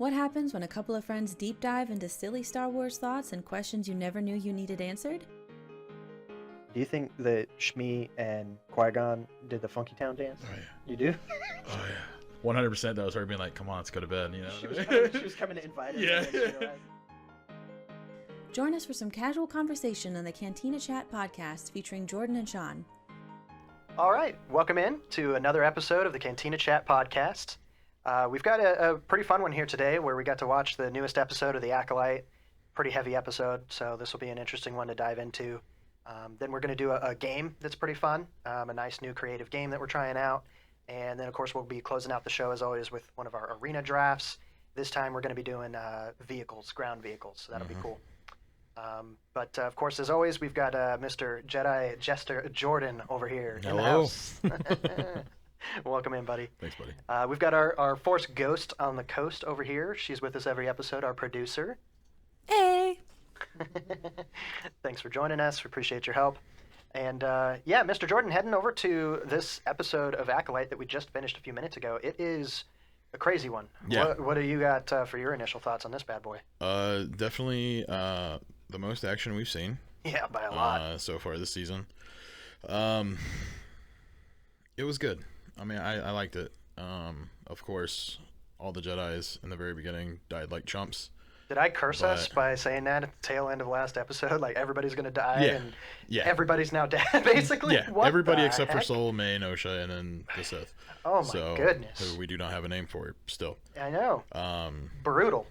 What happens when a couple of friends deep dive into silly Star Wars thoughts and questions you never knew you needed answered? Do you think that Shmi and Qui-Gon did the Funky Town dance? Oh, yeah. You do? Oh, yeah. 100% that was her being like, come on, let's go to bed, you know? She was coming to invite us. Yeah. Join us for some casual conversation on the Cantina Chat podcast featuring Jordan and Sean. All right, welcome in to another episode of the Cantina Chat podcast. We've got a pretty fun one here today where we got to watch the newest episode of The Acolyte. Pretty heavy episode, so this will be an interesting one to dive into. Then we're going to do a game that's pretty fun, a nice new creative game that we're trying out. And then, of course, we'll be closing out the show, as always, with one of our arena drafts. This time we're going to be doing vehicles, ground vehicles, so that'll be cool. But, of course, as always, we've got Mr. Jedi Jester Jordan over here in the house. Welcome in, buddy. Thanks, buddy. We've got our Force Ghost on the coast over here. She's with us every episode, our producer. Hey! Thanks for joining us. We appreciate your help. And yeah, Mr. Jordan, heading over to this episode of Acolyte that we just finished a few minutes ago. It is a crazy one. Yeah. What do you got for your initial thoughts on this bad boy? Definitely the most action we've seen. Yeah, by a lot. So far this season. It was good. I mean, I liked it. Of course, all the Jedis in the very beginning died like chumps. Did I curse us by saying that at the tail end of last episode? Like, everybody's going to die, and everybody's now dead, basically? Yeah, What everybody the except for heck? Soul, May, Nosha, and then the Sith. Oh, my goodness. Who we do not have a name for still. I know. Brutal.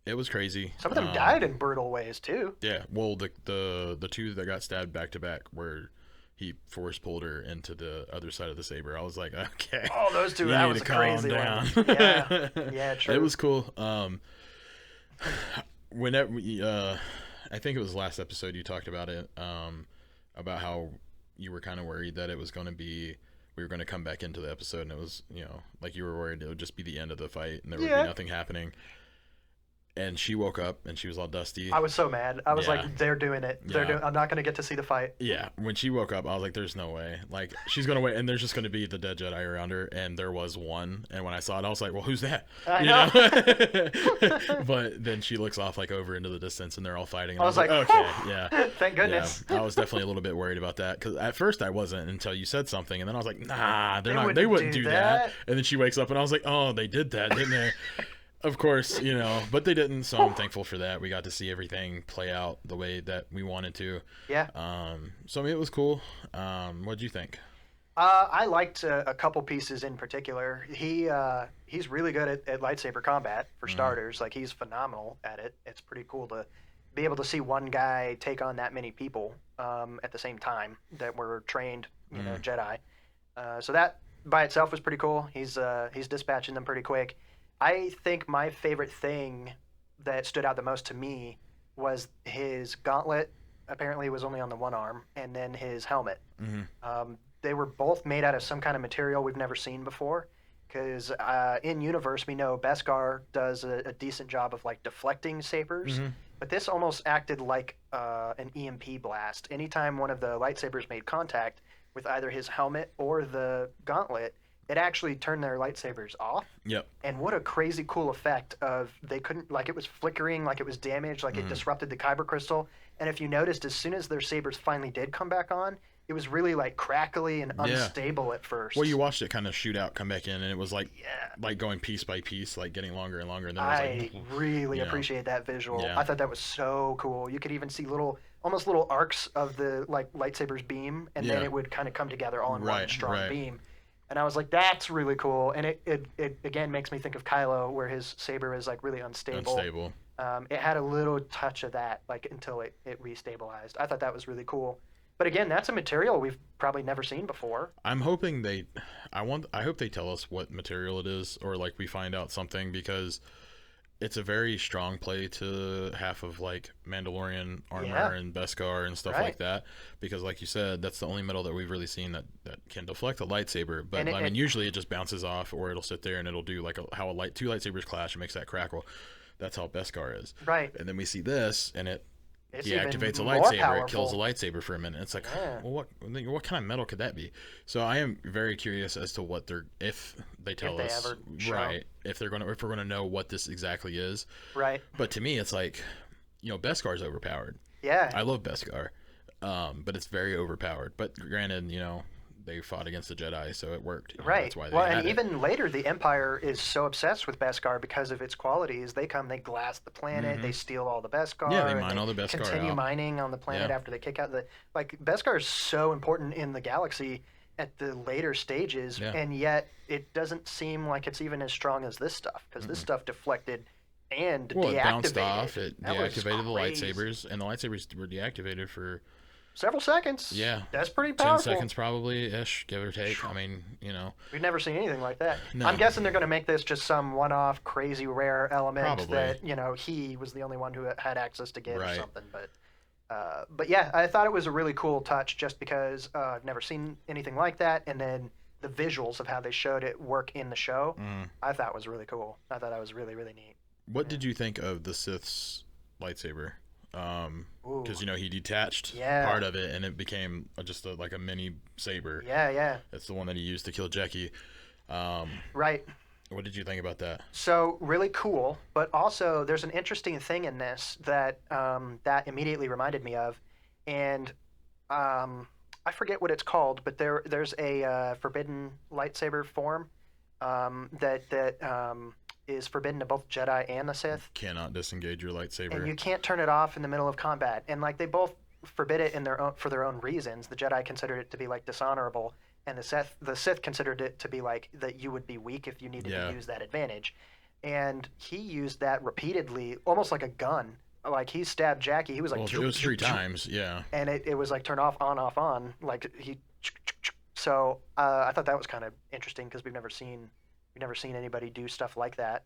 It was crazy. Some of them died in brutal ways, too. Yeah, well, the two that got stabbed back to back where he force pulled her into the other side of the saber. I was like, okay. Oh, those two, that was a crazy one. Yeah, true. It was cool. Whenever I think it was last episode you talked about it, about how you were kind of worried that it was going to be, we were going to come back into the episode and it was, like you were worried it would just be the end of the fight and there would be nothing happening. And she woke up and she was all dusty. I was so mad. I was like, they're doing it. I'm not going to get to see the fight. Yeah. When she woke up, I was like, there's no way. Like, she's going to wait, and there's just going to be the dead Jedi around her, and there was one. And when I saw it, I was like, well, who's that? I know. But then she looks off, like, over into the distance, and they're all fighting. And I was like, okay, yeah. Thank goodness. Yeah. I was definitely a little bit worried about that, because at first I wasn't until you said something, and then I was like, nah, they wouldn't do that. And then she wakes up, and I was like, oh, they did that, didn't they? Of course, but they didn't, so I'm thankful for that. We got to see everything play out the way that we wanted to. Yeah. So I mean, it was cool. What'd you think? I liked a couple pieces in particular. He's really good at lightsaber combat, for starters. Like, he's phenomenal at it. It's pretty cool to be able to see one guy take on that many people at the same time that were trained, Jedi. So that by itself was pretty cool. He's dispatching them pretty quick. I think my favorite thing that stood out the most to me was his gauntlet. Apparently, it was only on the one arm, and then his helmet. Mm-hmm. They were both made out of some kind of material we've never seen before. Because in universe, we know Beskar does a decent job of like deflecting sabers, but this almost acted like an EMP blast. Anytime one of the lightsabers made contact with either his helmet or the gauntlet, it actually turned their lightsabers off. Yep. And what a crazy cool effect of they couldn't, like, it was flickering, like it was damaged, like it disrupted the kyber crystal. And if you noticed, as soon as their sabers finally did come back on, it was really like crackly and unstable at first. Well, you watched it kind of shoot out, come back in, and it was like going piece by piece, like getting longer and longer. And then I really appreciate that visual. Yeah. I thought that was so cool. You could even see almost little arcs of the like lightsaber's beam, and then it would kind of come together all in one strong beam. And I was like, that's really cool. And it again makes me think of Kylo, where his saber is like really unstable. It had a little touch of that, like until it restabilized. I thought that was really cool. But again, that's a material we've probably never seen before. I'm hoping I hope they tell us what material it is, or like we find out something, because it's a very strong play to half of like Mandalorian armor and Beskar and stuff like that, because like you said, that's the only metal that we've really seen that can deflect a lightsaber. But I mean, usually it just bounces off, or it'll sit there and it'll do like how two lightsabers clash and makes that crackle. That's how Beskar is. Right. And then we see this, and it's deactivates a even more lightsaber. powerful. It kills a lightsaber for a minute. It's like, Yeah. well, what kind of metal could that be? So I am very curious as to what if they tell If they us, ever show. right? If we're gonna know what this exactly is. Right. But to me, it's like, Beskar's overpowered. Yeah. I love Beskar, but it's very overpowered. But granted, they fought against the Jedi, so it worked. Right. That's why they well, had and it. even later, the Empire is so obsessed with Beskar because of its qualities. They glass the planet, they steal all the Beskar. Yeah, they and mine all the Beskar continue out. mining on the planet Yeah. after they kick out Beskar is so important in the galaxy at the later stages, Yeah. and yet it doesn't seem like it's even as strong as this stuff, because this stuff deflected and Well, deactivated. it bounced off. It That was deactivated the crazy. lightsabers, and the lightsabers were deactivated for Several seconds. Yeah. That's pretty 10 powerful. seconds probably ish, give or take. I mean, We've never seen anything like that. No. I'm guessing they're going to make this just some one-off, crazy, rare element Probably. that he was the only one who had access to get or Right. something. But yeah, I thought it was a really cool touch just because I've never seen anything like that, and then the visuals of how they showed it work in the show, I thought was really cool. I thought that was really, really neat. What did you think of the Sith's lightsaber? Because he detached Yeah. part of it, and it became just like a mini saber. Yeah. It's the one that he used to kill Jackie. Right. What did you think about that? So really cool, but also there's an interesting thing in this that that immediately reminded me of, and I forget what it's called, but there's a forbidden lightsaber form that is forbidden to both Jedi and the Sith, Cannot disengage your lightsaber. and you can't turn it off in the middle of combat. And they both forbid it for their own reasons. The Jedi considered it to be dishonorable, and the Sith considered it to be that you would be weak if you needed to use that advantage. And he used that repeatedly, almost like a gun. He stabbed Jackie. He was it was 3 times, yeah. and it was turn off, on. So I thought that was kind of interesting because we've never seen anybody do stuff like that.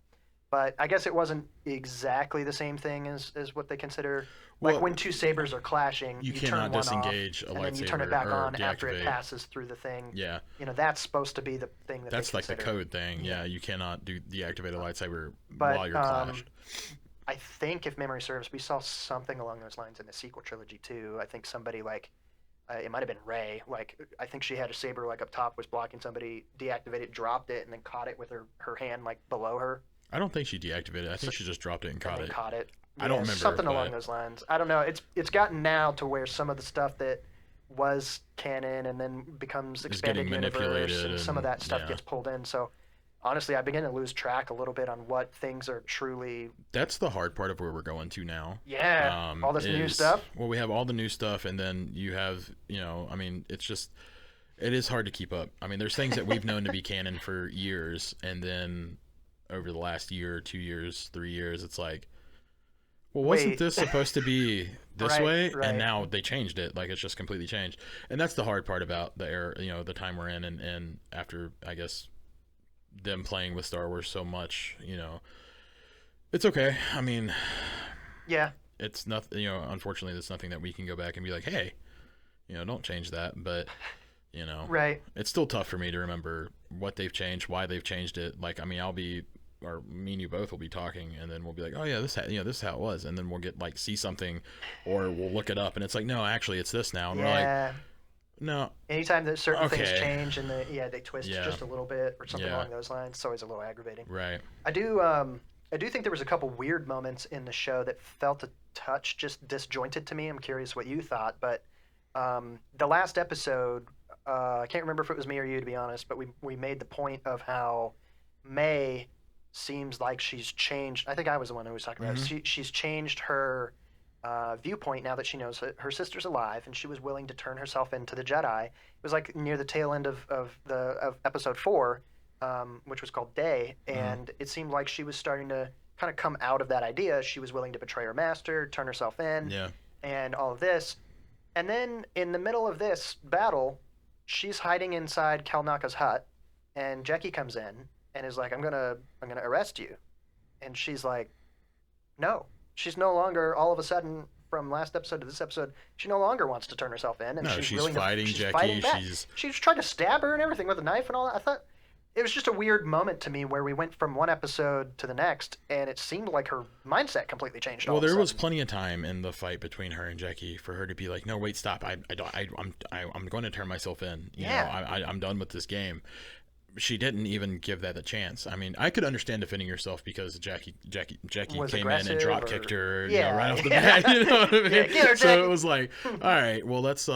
But I guess it wasn't exactly the same thing as what they consider. Well, when two sabers are clashing, you turn cannot one disengage off, a and then you lightsaber turn it back or on after it deactivate. passes through the thing. Yeah. That's supposed to be the thing that That's they like the consider. code thing. Yeah, you cannot deactivate a lightsaber But, while you're clashed. I think, if memory serves, we saw something along those lines in the sequel trilogy too. I think somebody it might have been Rey. I think she had a saber up top, was blocking somebody, deactivated, dropped it, and then caught it with her hand below her. I don't think she deactivated it. I think she just dropped it and caught And it. then caught it. I don't remember, something but- along those lines. I don't know. It's gotten now to where some of the stuff that was canon and then becomes expanded getting universe, manipulated and some of and- that stuff yeah. gets pulled in. So honestly, I begin to lose track a little bit on what things are truly. That's the hard part of where we're going to now. Yeah, all this new stuff. Well, we have all the new stuff, and then you have, it is hard to keep up. I mean, there's things that we've known to be canon for years, and then over the last year, 2 years, 3 years, it's like, well, wasn't Wait. this supposed to be this Right, way? right. And now they changed it. It's just completely changed. And that's the hard part about the era, the time we're in, and after, I guess, them playing with Star Wars so much, it's okay. I mean, Yeah. it's nothing, unfortunately, it's nothing that we can go back and be like, hey, don't change that. But, Right. it's still tough for me to remember what they've changed, why they've changed it. I'll be, or me and you both will be talking, and then we'll be like, oh yeah, this is how it was. And then we'll get see something, or we'll look it up, and it's like, no, actually it's this now. And we're like, Yeah. no. Anytime that certain things Okay. change and they twist Yeah. just a little bit or something Yeah. along those lines, it's always a little aggravating. Right. I do think there was a couple weird moments in the show that felt a touch just disjointed to me. I'm curious what you thought, but the last episode, I can't remember if it was me or you, to be honest, but we made the point of how May seems like she's changed. I think I was the one who was talking about it. She's changed her viewpoint now that she knows that her sister's alive, and she was willing to turn herself into the Jedi. It was near the tail end of episode 4, which was called Day, and it seemed like she was starting to kind of come out of that idea. She was willing to betray her master, turn herself in, Yeah. and all of this. And then in the middle of this battle, she's hiding inside Kalnaka's hut, and Jackie comes in and is like, I'm gonna arrest you. And she's like, no. She's no longer, all of a sudden, from last episode to this episode, she no longer wants to turn herself in, and No, she's she's willing fighting to, she's Jackie, fighting back. she's- She was trying to stab her and everything with a knife and all that. I thought, it was just a weird moment to me where we went from one episode to the next, and it seemed like her mindset completely changed. Well, all of a there was sudden. plenty of time in the fight between her and Jackie for her to be like, "No, wait, stop! I'm going to turn myself in. You know, I'm done with this game." She didn't even give that a chance. I mean, I could understand defending yourself because Jackie Was came in and aggressive drop or- kicked her, Yeah, right off the yeah. bat. You know what I mean? Yeah, get her, So Jackie. it was like, all right, well, let's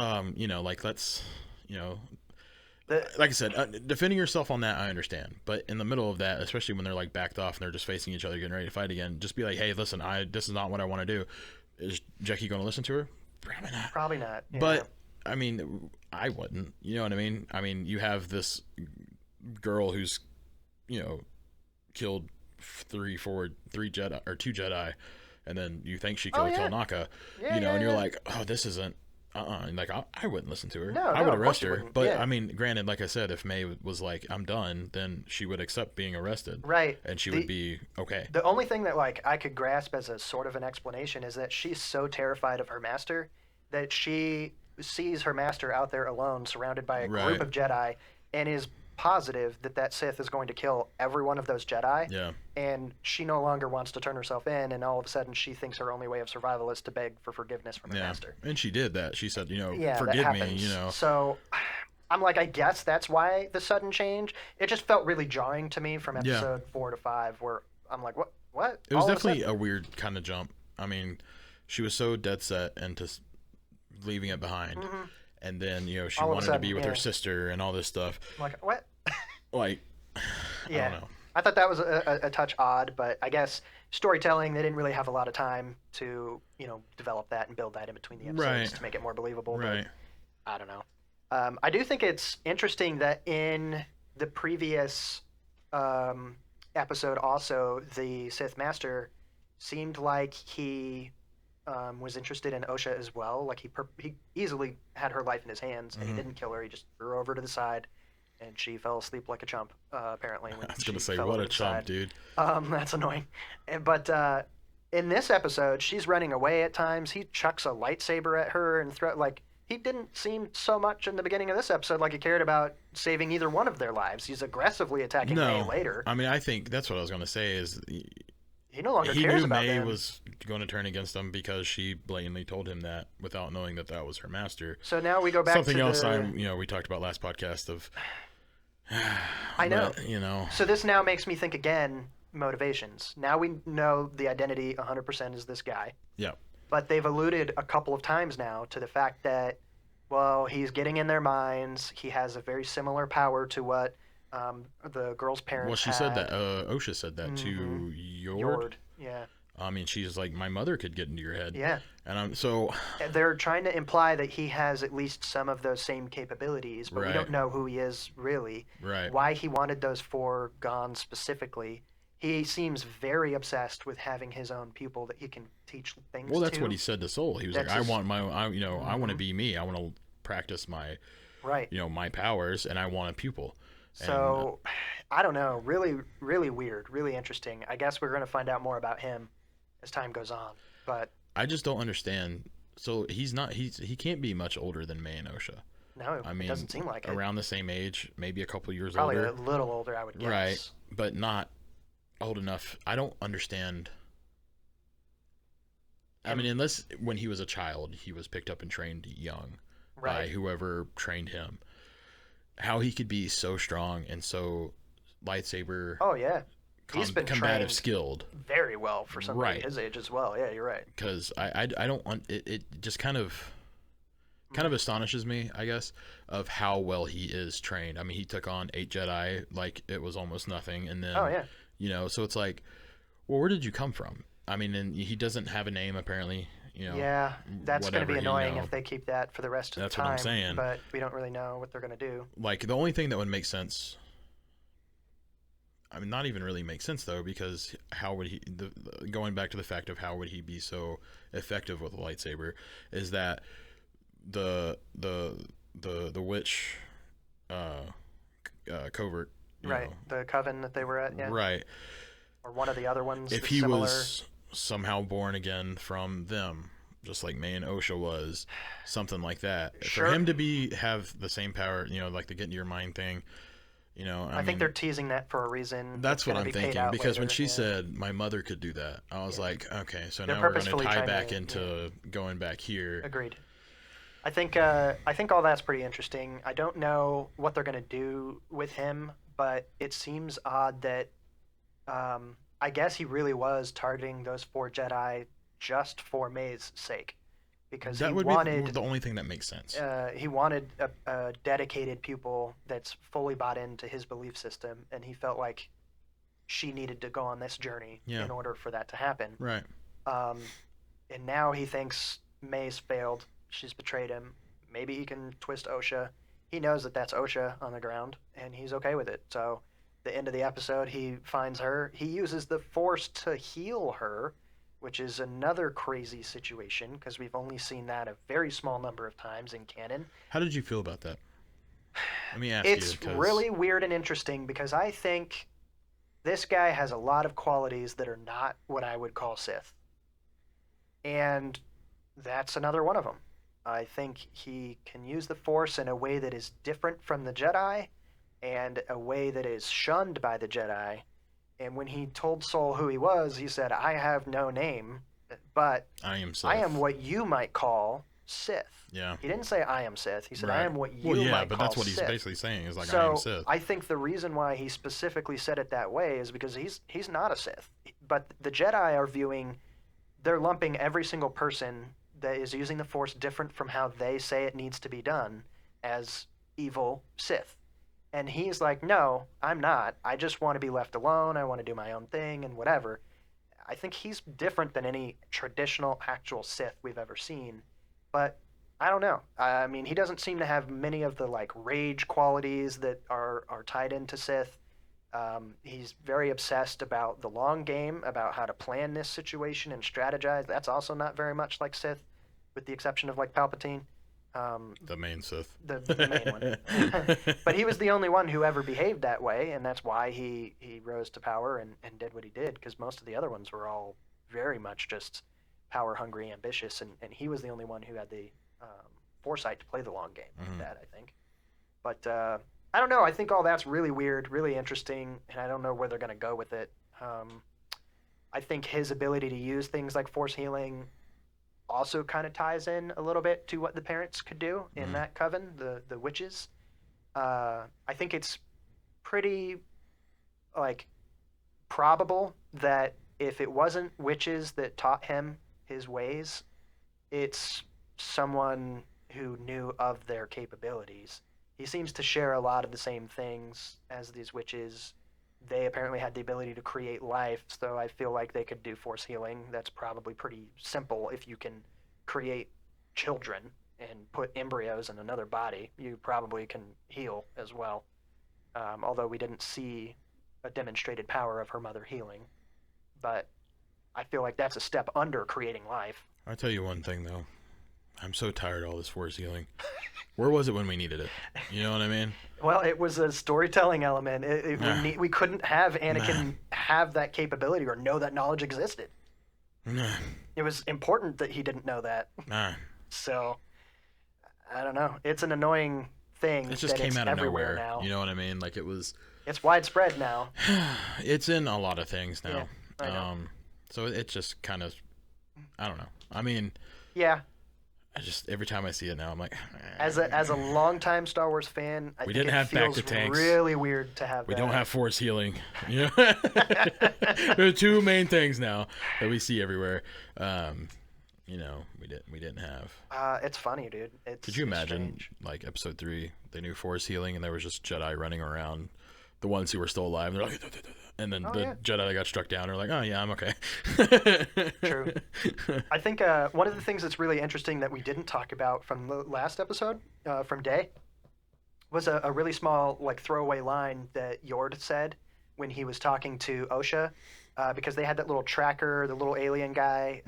like I said, defending yourself on that, I understand. But in the middle of that, especially when they're like backed off and they're just facing each other, getting ready to fight again, just be like, hey, listen, this is not what I want to do. Is Jackie going to listen to her? Probably not. Probably not. Yeah. But I mean, I wouldn't. You know what I mean? I mean, you have this girl who's, killed two Jedi, and then you think she killed Kalnaka, Yeah, and yeah. you're like, oh, this isn't. And like I wouldn't listen to her. No, I would of course arrest you her. wouldn't. But Yeah. I mean, granted, like I said, if May was like, I'm done, then she would accept being arrested, Right. and she would be okay. The only thing that like I could grasp as a sort of an explanation is that she's so terrified of her master that she sees her master out there alone, surrounded by a Right. group of Jedi, and is positive that Sith is going to kill every one of those Jedi. Yeah. And she no longer wants to turn herself in, and all of a sudden she thinks her only way of survival is to beg for forgiveness from her Yeah. master. And she did that. She said, Yeah, that forgive me, happens. So I'm like, I guess that's why the sudden change. It just felt really jarring to me from Yeah. episode 4 to 5, where I'm like, what? It was All of a definitely sudden? a weird kind of jump. I mean, she was so dead set into leaving it behind. Mhm. And then, she All of a wanted to sudden, be with yeah. her sister and all this stuff. I'm like, what? Like, Yeah. I don't know. I thought that was a touch odd, but I guess storytelling, they didn't really have a lot of time to, develop that and build that in between the episodes Right. to make it more believable. Right. But I don't know. I do think it's interesting that in the previous episode also, the Sith Master seemed like he was interested in Osha as well. Like he easily had her life in his hands, and he Mhm. didn't kill her. He just threw her over to the side, and she fell asleep like a chump, apparently. When I was going to she say, fell what over a the chump, side. dude. That's annoying. But in this episode, she's running away at times. He chucks a lightsaber at her and he didn't seem so much in the beginning of this episode like he cared about saving either one of their lives. He's aggressively attacking May No. later. I mean, I think that's what I was going to say is He no longer he cares knew about May them. was going to turn against him because she blatantly told him that without knowing that that was her master. So now we go back Something to else the... we talked about last podcast of I know. But, So this now makes me think again, motivations. Now we know the identity 100% is this guy. Yeah. But they've alluded a couple of times now to the fact that, well, he's getting in their minds. He has a very similar power to what the girl's parents Well, she had. said that. OSHA said that to Yord. Yord. Yeah. I mean, she's like, my mother could get into your head. Yeah. And I'm so. They're trying to imply that he has at least some of those same capabilities, but we Right. don't know who he is really. Right. Why he wanted those 4 gone specifically. He seems very obsessed with having his own pupil that he can teach things Well, that's to. what he said to Soul. He was That's like, his- I want to be me. I want to practice my, Right. my powers, and I want a pupil. So, I don't know. Really, really weird. Really interesting. I guess we're going to find out more about him as time goes on. But I just don't understand. So he can't be much older than May and OSHA. no, I mean, it doesn't seem like it. around the same age, maybe a couple years Probably older. a little older, I would guess. Right. But not old enough. I don't understand. I mean, unless when he was a child, he was picked up and trained young by Right. whoever trained him. How he could be so strong and so lightsaber Oh, yeah. He's been combative trained skilled. very well for somebody Right. his age as well. Yeah, you're right. Because I don't want it. It just kind of astonishes me, I guess, of how well he is trained. I mean, he took on 8 Jedi like it was almost nothing, and then Oh, yeah. so it's like, well, where did you come from? I mean, and he doesn't have a name apparently. Yeah, that's going to be whatever, annoying if they keep that for the rest of That's the time. what I'm saying. But we don't really know what they're going to do. Like the only thing that would make sense. I mean, not even really make sense though, because how would he? Going back to the fact of how would he be so effective with a lightsaber, is that the witch covert, Right. The coven that they were at, yeah. right? Or one of the other ones. If that's he similar. was somehow born again from them, just like May and OSHA was, something like that. Sure. For him to have the same power, like the get into your mind thing, You know, I think they're teasing that for a reason. That's what I'm thinking, because when she yeah. said my mother could do that, I was like, okay, so They're now we're going to purposefully tie trying back to- into going back here. Agreed. I think all that's pretty interesting. I don't know what they're gonna do with him, but it seems odd that I guess he really was targeting those 4 Jedi just for May's sake, because That he would wanted be the only thing that makes sense. he wanted a dedicated pupil that's fully bought into his belief system, and he felt like she needed to go on this journey Yeah. in order for that to happen. Right. And now he thinks May's failed. She's betrayed him. Maybe he can twist Osha. He knows that that's Osha on the ground, and he's okay with it. So, the end of the episode, he finds her. He uses the Force to heal her, which is another crazy situation because we've only seen that a very small number of times in canon. How did you feel about that? Let me ask It's you. It's really weird and interesting because I think this guy has a lot of qualities that are not what I would call Sith. And that's another one of them. I think he can use the Force in a way that is different from the Jedi and a way that is shunned by the Jedi. And when he told Sol who he was, he said, I have no name, but I am Sith. I am what you might call Sith. Yeah. He didn't say I am Sith. He said, Right. I am what you Well, yeah, might but call that's what he's Sith. basically saying is like, So I am Sith. I think the reason why he specifically said it that way is because he's not a Sith. But the Jedi are viewing, they're lumping every single person that is using the Force different from how they say it needs to be done as evil Sith. And he's like, no, I'm not. I just want to be left alone. I want to do my own thing and whatever. I think he's different than any traditional actual Sith we've ever seen. But I don't know. I mean, he doesn't seem to have many of the like rage qualities that are tied into Sith. He's very obsessed about the long game, about how to plan this situation and strategize. That's also not very much like Sith, with the exception of like Palpatine. The main Sith. The main one. But he was the only one who ever behaved that way, and that's why he rose to power and did what he did, because most of the other ones were all very much just power-hungry, ambitious, and he was the only one who had the foresight to play the long game like that, I think. But I don't know. I think all that's really weird, really interesting, and I don't know where they're going to go with it. I think his ability to use things like force healing also kind of ties in a little bit to what the parents could do in that coven, the witches. I think it's pretty like probable that if it wasn't witches that taught him his ways, it's someone who knew of their capabilities. He seems to share a lot of the same things as these witches. They apparently had the ability to create life, so I feel like they could do force healing. That's probably pretty simple if you can create children and put embryos in another body. You probably can heal as well, although we didn't see a demonstrated power of her mother healing. But I feel like that's a step under creating life. I'll tell you one thing, though. I'm so tired of all this force healing. Where was it when we needed it? You know what I mean? Well, it was a storytelling element. We couldn't have Anakin have that capability or know that knowledge existed. It was important that he didn't know that. So, I don't know. It's an annoying thing. It just came out of nowhere. Now. You know what I mean? Like it was. It's widespread now. It's in a lot of things now. Yeah, I know. So it's just kind of, I don't know. I mean. Yeah. I just every time I see it now, I'm like. As a longtime Star Wars fan, I think it feels really weird to have. We don't have force healing. You know, there are two main things now that we see everywhere. You know, we didn't have. It's funny, dude. Could you imagine, strange. like episode 3, they knew force healing, and there was just Jedi running around, the ones who were still alive. And they're like, and then Jedi that got struck down are like, oh yeah, I'm okay. True. I think one of the things that's really interesting that we didn't talk about from the last episode, from Day, was a really small like throwaway line that Yord said when he was talking to Osha, because they had that little tracker, the little alien guy,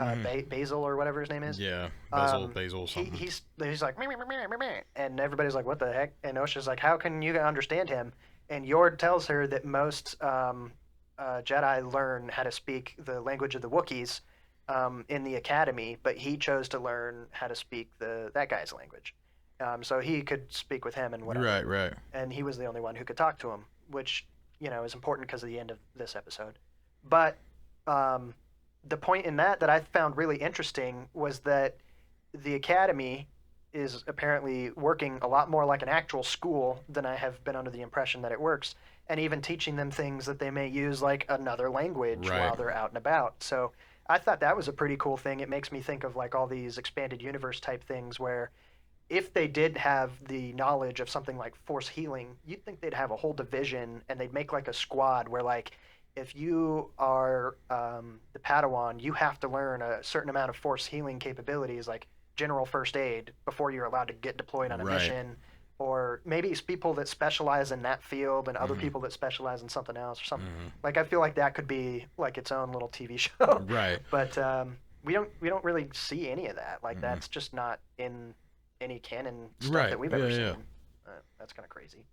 Basil or whatever his name is. Yeah, Basil something. He's like, meh, meh, meh, meh, meh, and everybody's like, what the heck? And Osha's like, how can you understand him? And Yord tells her that most Jedi learn how to speak the language of the Wookiees in the academy, but he chose to learn how to speak that guy's language. So he could speak with him and whatever. Right. And he was the only one who could talk to him. which is important because of the end of this episode. But the point in that I found really interesting was that the Academy is apparently working a lot more like an actual school than I have been under the impression that it works, and even teaching them things that they may use like another language Right. while they're out and about. So I thought that was a pretty cool thing. It makes me think of like all these expanded universe type things where if they did have the knowledge of something like force healing, you'd think they'd have a whole division and they'd make like a squad where like if you are the Padawan, you have to learn a certain amount of force healing capabilities like general first aid before you're allowed to get deployed on a Right. mission. Or maybe it's people that specialize in that field and other Mhm. people that specialize in something else or something. Mhm. Like I feel like that could be like its own little TV show. Right. But we don't really see any of that. Like Mhm. that's just not in any canon stuff Right. that we've ever Yeah, yeah. seen. That's kind of crazy.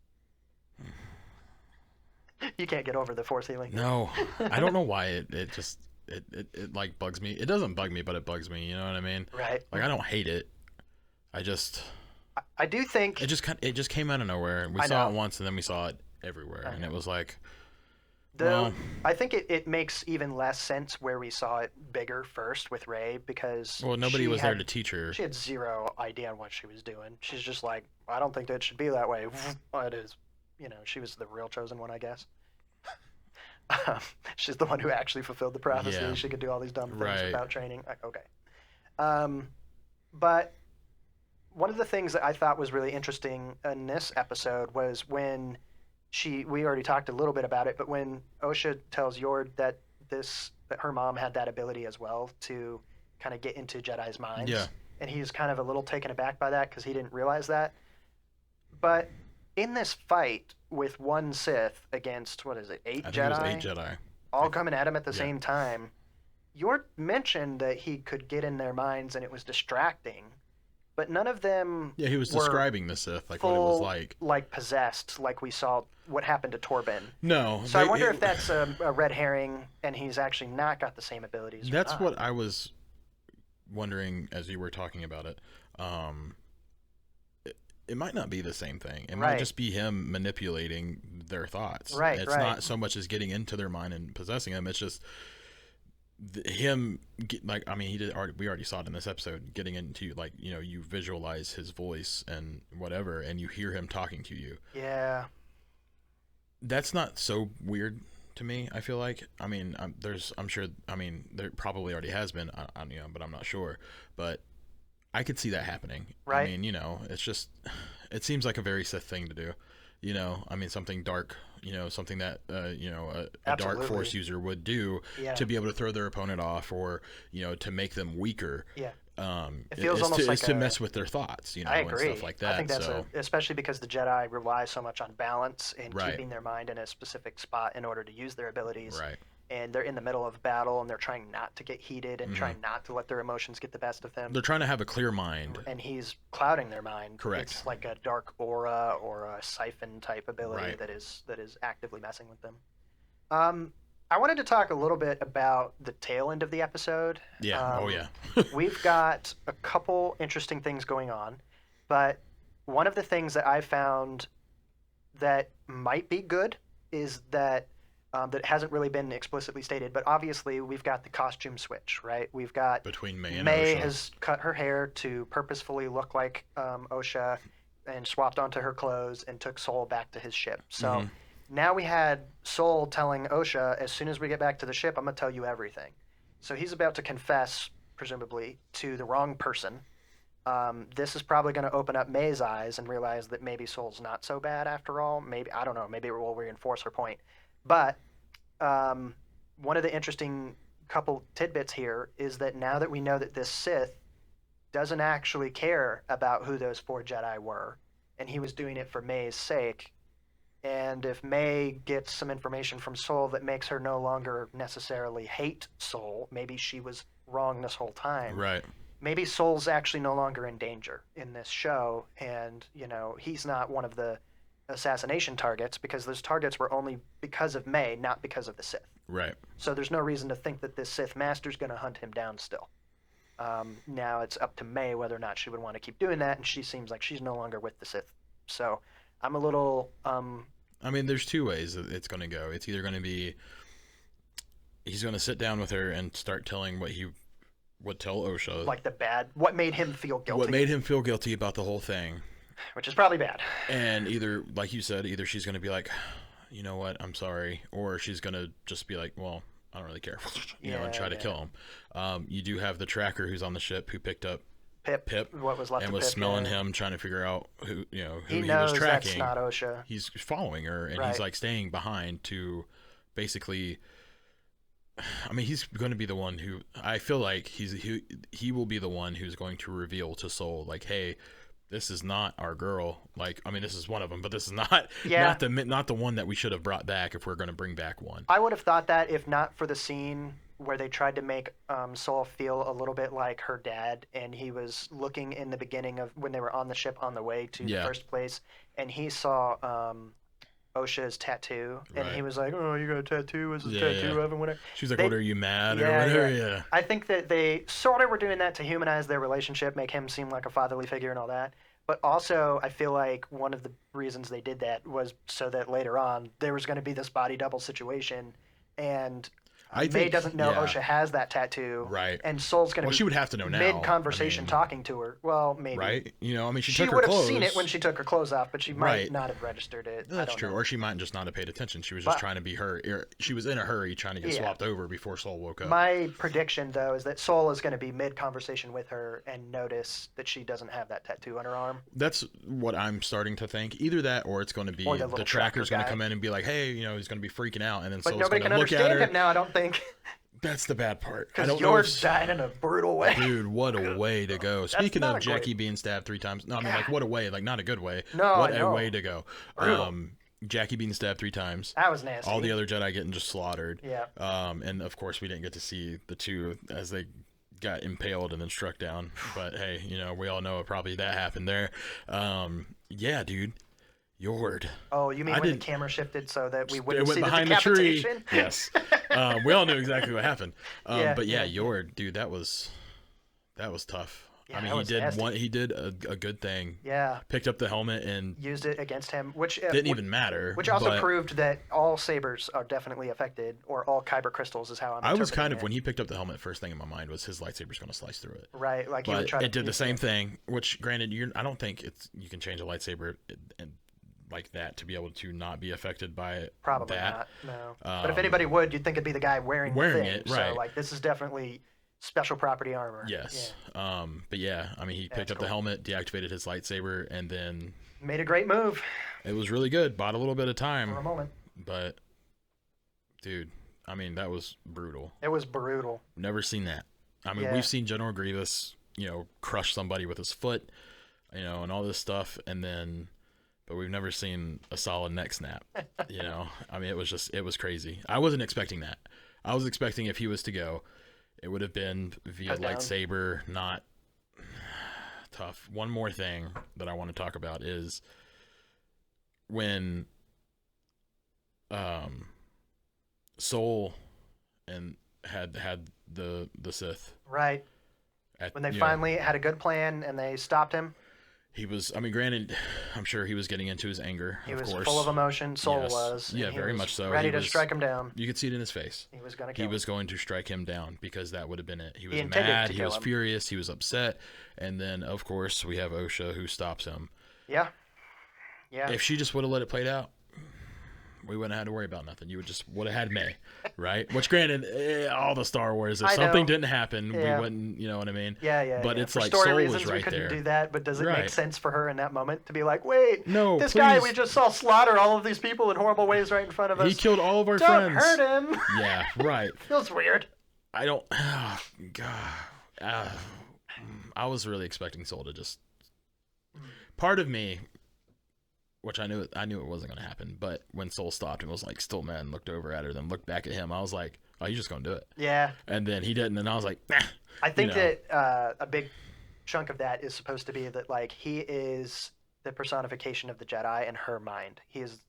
You can't get over the force healing. No, I don't know why it just it like bugs me. It doesn't bug me, but it bugs me. You know what I mean? Right. Like I don't hate it. I just I do think it just came out of nowhere. We I saw know. it once, and then we saw it everywhere, I and it was like, though well, I think it makes even less sense where we saw it bigger first with Rey because well, nobody she was there had- to teach her. She had zero idea on what she was doing. She's just like, I don't think that should be that way. Well, it is. She was the real chosen one, I guess. She's the one who actually fulfilled the prophecy. Yeah. She could do all these dumb things Right. without training. Okay. But one of the things that I thought was really interesting in this episode was when we already talked a little bit about it, but when Osha tells Yord that her mom had that ability as well to kind of get into Jedi's minds. Yeah. And he's kind of a little taken aback by that because he didn't realize that. But in this fight with one Sith against, what is it, 8 I think Jedi? it was 8 Jedi. All coming at him at the Yeah. same time. Yord mentioned that he could get in their minds and it was distracting, but none of them Yeah, he was were describing the Sith, like what it was full, like. possessed, like we saw what happened to Torben. No. So I wonder if that's a red herring and he's actually not got the same abilities. or That's not. what I was wondering as you were talking about it. It might not be the same thing. It might Right. just be him manipulating their thoughts. Right, It's right. not so much as getting into their mind and possessing them. It's just him. He did. We already saw it in this episode. Getting into you visualize his voice and whatever, and you hear him talking to you. Yeah. That's not so weird to me. I feel like. I mean, I'm sure. I mean, there probably already has been. But I'm not sure. But I could see that happening. Right. I mean, it's just, it seems like a very Sith thing to do. I mean, something dark. Something that a dark Absolutely. Force user would do Yeah. to be able to throw their opponent off, or to make them weaker. Yeah. It feels is almost to, like is to a- mess with their thoughts. I and agree. stuff like that. I think that's so especially because the Jedi rely so much on balance and Right. keeping their mind in a specific spot in order to use their abilities. right. And they're in the middle of battle and they're trying not to get heated and Mhm. trying not to let their emotions get the best of them. They're trying to have a clear mind. And he's clouding their mind. Correct. It's like a dark aura or a siphon type ability Right. that is actively messing with them. I wanted to talk a little bit about the tail end of the episode. Yeah. Oh yeah. We've got a couple interesting things going on, but one of the things that I found that might be good is that that hasn't really been explicitly stated, but obviously we've got the costume switch, right? We've got Between May and May Osha. has cut her hair to purposefully look like Osha and swapped onto her clothes and took Sol back to his ship. So Mhm. now we had Sol telling Osha, as soon as we get back to the ship, I'm going to tell you everything. So he's about to confess, presumably, to the wrong person. This is probably going to open up May's eyes and realize that maybe Sol's not so bad after all. Maybe, I don't know, maybe it will reinforce her point. But one of the interesting couple tidbits here is that now that we know that this Sith doesn't actually care about who those 4 Jedi were, and he was doing it for May's sake, and if May gets some information from Sol that makes her no longer necessarily hate Sol, maybe she was wrong this whole time. Right. Maybe Sol's actually no longer in danger in this show, and he's not one of the assassination targets because those targets were only because of May, not because of the Sith. Right. So there's no reason to think that this Sith Master's going to hunt him down still. Now it's up to May whether or not she would want to keep doing that, and she seems like she's no longer with the Sith. So I'm a little I mean, there's two ways that it's going to go. It's either going to be he's going to sit down with her and start telling what he would tell Osha. Like what made him feel guilty. What made him feel guilty about the whole thing. Which is probably bad. And either, like you said, either she's going to be like, you know what, I'm sorry. Or she's going to just be like, well, I don't really care. And try to kill him. You do have the tracker who's on the ship who picked up Pip, what was left and of was Pip, smelling him, trying to figure out who he knows was tracking. That's not Osha. He's following her, and he's like staying behind to basically. I mean, he's going to be the one who I feel like he will be the one who's going to reveal to Soul, like, hey, this is not our girl. Like, I mean, this is one of them, but this is not not the one that we should have brought back if we're going to bring back one. I would have thought that if not for the scene where they tried to make Soul feel a little bit like her dad, and he was looking in the beginning of when they were on the ship on the way to the first place, and he saw Osha's tattoo, and he was like, "Oh, you got a tattoo? What's this tattoo of?" And whatever. She's like, "What, are you mad or whatever?" Yeah. I think that they sort of were doing that to humanize their relationship, make him seem like a fatherly figure and all that. But also, I feel like one of the reasons they did that was so that later on there was going to be this body double situation, and May doesn't know Osha has that tattoo, right? And Soul's going to she would have to know now. Mid-conversation talking to her. Well, maybe. Right? You know, I mean, she took her would have clothes. seen it when she took her clothes off, but she might not have registered it. That's true. Know. Or she might just not have paid attention. She was just trying to be her. She was in a hurry trying to get swapped over before Soul woke up. My prediction, though, is that Soul is going to be mid-conversation with her and notice that she doesn't have that tattoo on her arm. That's what I'm starting to think. Either that, or it's going to be the tracker's going to come in and be like, hey, he's going to be freaking out, and then Soul's going to look at her. Him now, I don't think. That's the bad part. Because yours died in a brutal way. Dude, what a way to go. Speaking of Jackie being stabbed 3 times. No, I mean, like, what a way. Like, not a good way. No, what a way to go. Jackie being stabbed 3 times. That was nasty. All the other Jedi getting just slaughtered. Yeah. And, of course, we didn't get to see the 2 as they got impaled and then struck down. But, hey, we all know probably that happened there. Yeah, dude. Yord. Oh, you mean when the camera shifted so that we wouldn't see behind the decapitation? The tree. Yes. We all knew exactly what happened. But Yord, dude, that was tough. Yeah, I mean, he did a good thing. Yeah. Picked up the helmet and used it against him, which didn't even matter. Which also proved that all sabers are definitely affected, or all kyber crystals is how I'm I was kind of, when he picked up the helmet, first thing in my mind was his lightsaber's going to slice through it. Right, like but it did the same thing, which granted, I don't think you can change a lightsaber and like that to be able to not be affected by it. Probably not, no. But if anybody would, you'd think it'd be the guy wearing the thing. It, right. So, like, this is definitely special property armor. Yes. Yeah. But yeah, I mean, he picked up the helmet, deactivated his lightsaber, and then... made a great move. It was really good. Bought a little bit of time. For a moment. But, dude, I mean, that was brutal. It was brutal. Never seen that. I mean, we've seen General Grievous, crush somebody with his foot, and all this stuff, and then... but we've never seen a solid neck snap. I mean, it was crazy. I wasn't expecting that. I was expecting if he was to go, it would have been via lightsaber, not tough. One more thing that I want to talk about is when Soul and had the Sith. Right. When they finally had a good plan and they stopped him. He was, I mean, granted, I'm sure he was getting into his anger, He of was course. full of emotion, Soul was. Yeah, very much so. Ready to strike him down. You could see it in his face. He was going to kill him. He was going to strike him down because that would have been it. He was mad, he was furious, he was upset. And then, of course, we have Osha who stops him. Yeah. Yeah. If she just would have let it play out, we wouldn't have had to worry about nothing. You would have had May, right? Which, granted, all the Star Wars, if something didn't happen, we wouldn't, you know what I mean? Yeah. But it's for like story Soul reasons, was right we couldn't there. do that, but does it make sense for her in that moment to be like, wait, no, this guy we just saw slaughter all of these people in horrible ways right in front of us. He killed all of our friends. friends. Don't hurt him. Yeah, right. Feels weird. I don't. Oh, God. I was really expecting Soul to just. Part of me, which I knew it wasn't going to happen, but when Soul stopped and was like still mad and looked over at her, then looked back at him, I was like, oh, you're just going to do it. Yeah. And then he didn't, and I was like, nah. I think that a big chunk of that is supposed to be that, like, he is the personification of the Jedi in her mind. He's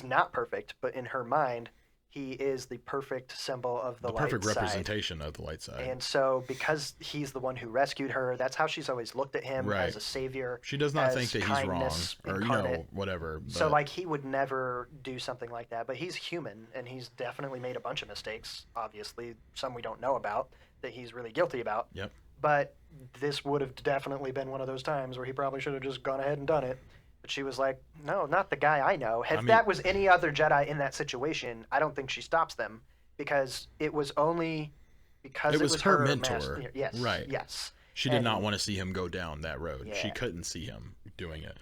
not perfect, but in her mind, he is the perfect symbol of the light perfect side. representation of the light side. And so because he's the one who rescued her, that's how she's always looked at him Right. as a savior. She does not as think that he's wrong kindness or incarnate. whatever. But So like he would never do something like that, but he's human and he's definitely made a bunch of mistakes, obviously, some we don't know about that he's really guilty about. Yep. But this would have definitely been one of those times where he probably should have just gone ahead and done it. But she was like, no, not the guy I know. If that was any other Jedi in that situation, I don't think she stops them because it was only because it was her mentor. master. Yes. Right. Yes. She did not want to see him go down that road. Yeah. She couldn't see him doing it.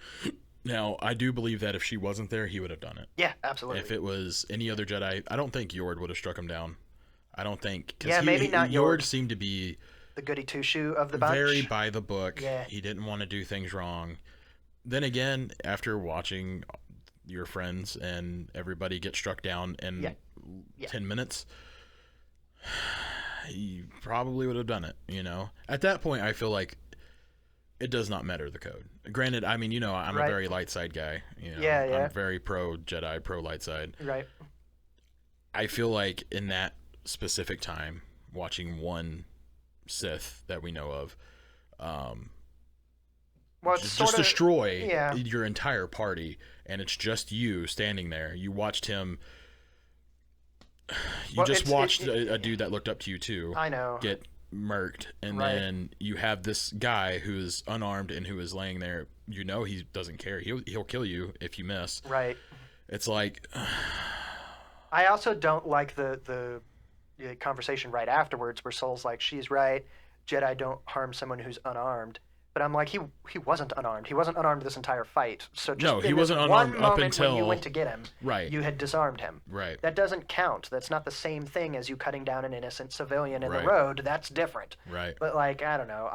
Now, I do believe that if she wasn't there, he would have done it. Yeah, absolutely. If it was any other Jedi, I don't think Yord would have struck him down. I don't think. Yeah, maybe not Yord. Seemed to be the goody two-shoe of the bunch. very by the book. Yeah. He didn't want to do things wrong. Then again, after watching your friends and everybody get struck down in 10 minutes, he probably would have done it, you know? At that point, I feel like it does not matter the code. Granted, I mean, you know, I'm a very light side guy. You know? I'm very pro Jedi, pro light side. Right. I feel like in that specific time, watching one Sith that we know of, well, just destroy your entire party, and it's just you standing there. You watched him. You watched a dude that looked up to you too. I know. Get murked, and then you have this guy who is unarmed and who is laying there. You know he doesn't care. He'll kill you if you miss. Right. It's like. I also don't like the conversation right afterwards where Soul's like, she's right. Jedi don't harm someone who's unarmed. But I'm like, he wasn't unarmed. He wasn't unarmed this entire fight. So just he wasn't unarmed up until when you went to get him, you had disarmed him. Right. That doesn't count. That's not the same thing as you cutting down an innocent civilian in the road. That's different. Right. But like, I don't know.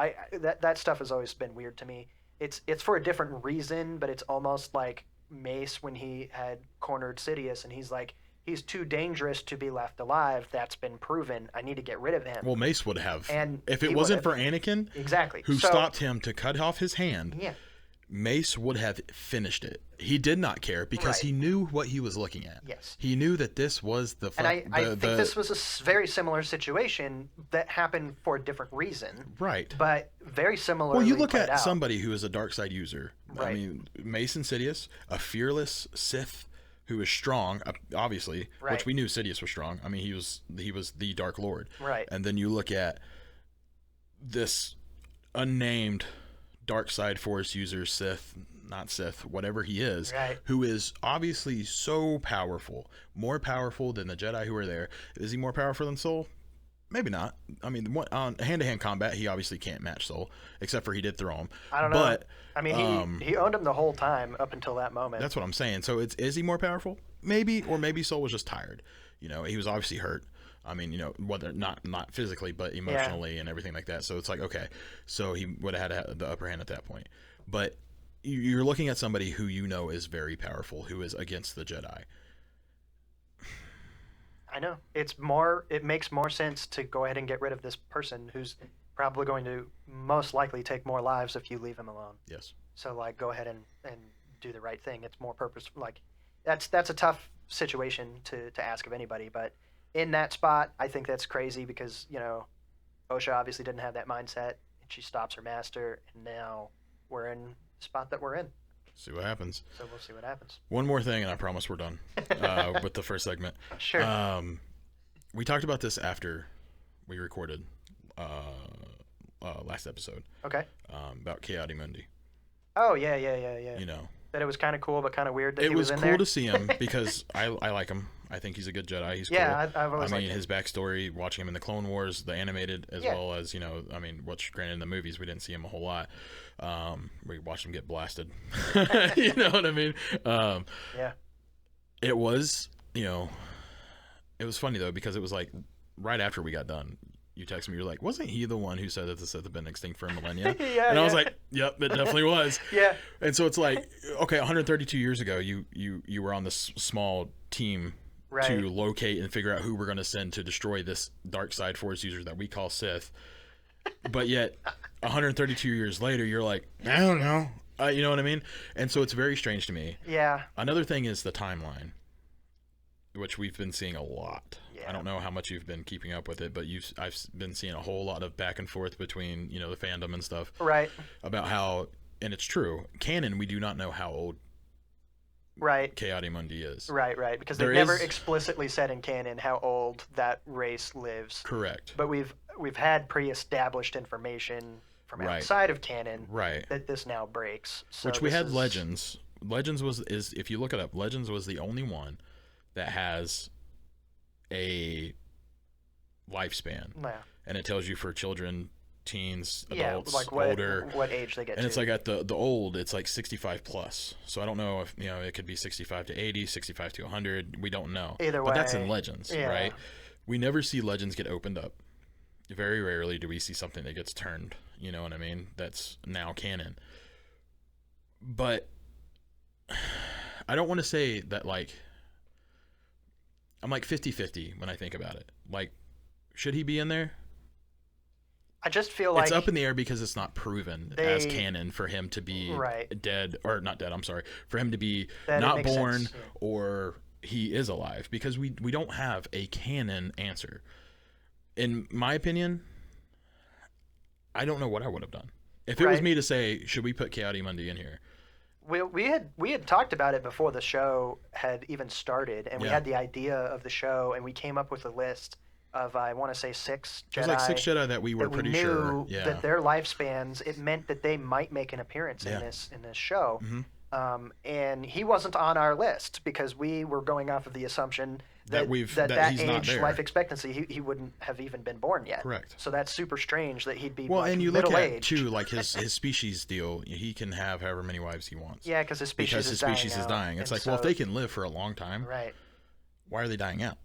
That stuff has always been weird to me. It's for a different reason, but it's almost like Mace when he had cornered Sidious, and he's like, he's too dangerous to be left alive. That's been proven. I need to get rid of him. Well, Mace would have. And if it wasn't for Anakin, who stopped him to cut off his hand, Mace would have finished it. He did not care because he knew what he was looking at. Yes. He knew that this was the. And I think this was a very similar situation that happened for a different reason. Right. But very similar. Well, you look at somebody who is a dark side user. Right. I mean, Mace and Sidious, a fearless Sith who is strong, obviously, which we knew Sidious was strong. I mean, he was the Dark Lord. Right. And then you look at this unnamed dark side Force user, not Sith, whatever he is, who is obviously so powerful, more powerful than the Jedi who are there. Is he more powerful than Soul? Maybe not. I mean, on hand-to-hand combat, he obviously can't match Soul, except for he did throw him. I don't know. But I mean, he owned him the whole time up until that moment. That's what I'm saying. So is he more powerful? Maybe, or maybe Soul was just tired. You know, he was obviously hurt. I mean, you know, whether not physically, but emotionally and everything like that. So it's like, okay, so he would have had the upper hand at that point. But you're looking at somebody who you know is very powerful, who is against the Jedi. I know. It makes more sense to go ahead and get rid of this person who's probably going to most likely take more lives if you leave him alone. Yes. So like, go ahead and do the right thing. It's more purposeful. Like, that's a tough situation to ask of anybody, but in that spot, I think that's crazy because, you know, Osha obviously didn't have that mindset, and she stops her master, and now we're in the spot that we're in. See what happens. So we'll see what happens. One more thing, and I promise we're done with the first segment. Sure. We talked about this after we recorded last episode. Okay. About Chaotic Mundi. Oh, yeah. You know. That it was kind of cool, but kind of weird that he was in cool there. to see him because I like him. I think he's a good Jedi. He's cool. I've always liked him. his backstory, watching him in the Clone Wars, the animated, as well as, you know, I mean, which granted in the movies we didn't see him a whole lot. We watched him get blasted. You know what I mean? Yeah. It was, you know, it was funny though because it was like right after we got done. You texted me, you're like, wasn't he the one who said that the Sith had been extinct for millennia? I was like, yep, it definitely was. Yeah. And so it's like, okay, 132 years ago, you were on this small team to locate and figure out who we're going to send to destroy this dark side Force user that we call Sith. But yet, 132 years later, you're like, I don't know. You know what I mean? And so it's very strange to me. Yeah. Another thing is the timeline. which we've been seeing a lot. Yeah. I don't know how much you've been keeping up with it, but I've been seeing a whole lot of back and forth between, the fandom and stuff. Right. About how, and it's true, canon, we do not know how old Ki-Adi-Mundi is. Right, because they've never explicitly said in canon how old that race lives. Correct. But we've had pre-established information from outside of canon that this now breaks. So which we had Legends. Legends is if you look it up, Legends was the only one that has a lifespan. Yeah. And it tells you for children, teens, adults, like older, what age they get and to. it's like at the old, it's like 65 plus. So I don't know if it could be 65 to 80, 65 to 100. We don't know. Either way, but that's in Legends, right? We never see Legends get opened up. Very rarely do we see something that gets turned. You know what I mean? That's now canon. But I don't want to say that, like, I'm like 50-50 when I think about it. Like, should he be in there? I just feel like it's up in the air because it's not proven as canon for him to be dead, or not dead, I'm sorry, for him to be not born or he is alive, because we don't have a canon answer. In my opinion, I don't know what I would have done. If it was me to say, should we put Ki-Adi-Mundi in here? We had talked about it before the show had even started, and we had the idea of the show, and we came up with a list of, I want to say, 6 Jedi. It was like 6 Jedi that we were pretty sure. Yeah. That their lifespans, it meant that they might make an appearance in this show. Mm-hmm. And he wasn't on our list because we were going off of the assumption that he's age, not there. life expectancy, he wouldn't have even been born yet. Correct. So that's super strange that he'd be and you look at too, like his species deal. He can have however many wives he wants. Yeah, because his species is dying. It's like, well, if they can live for a long time, why are they dying out?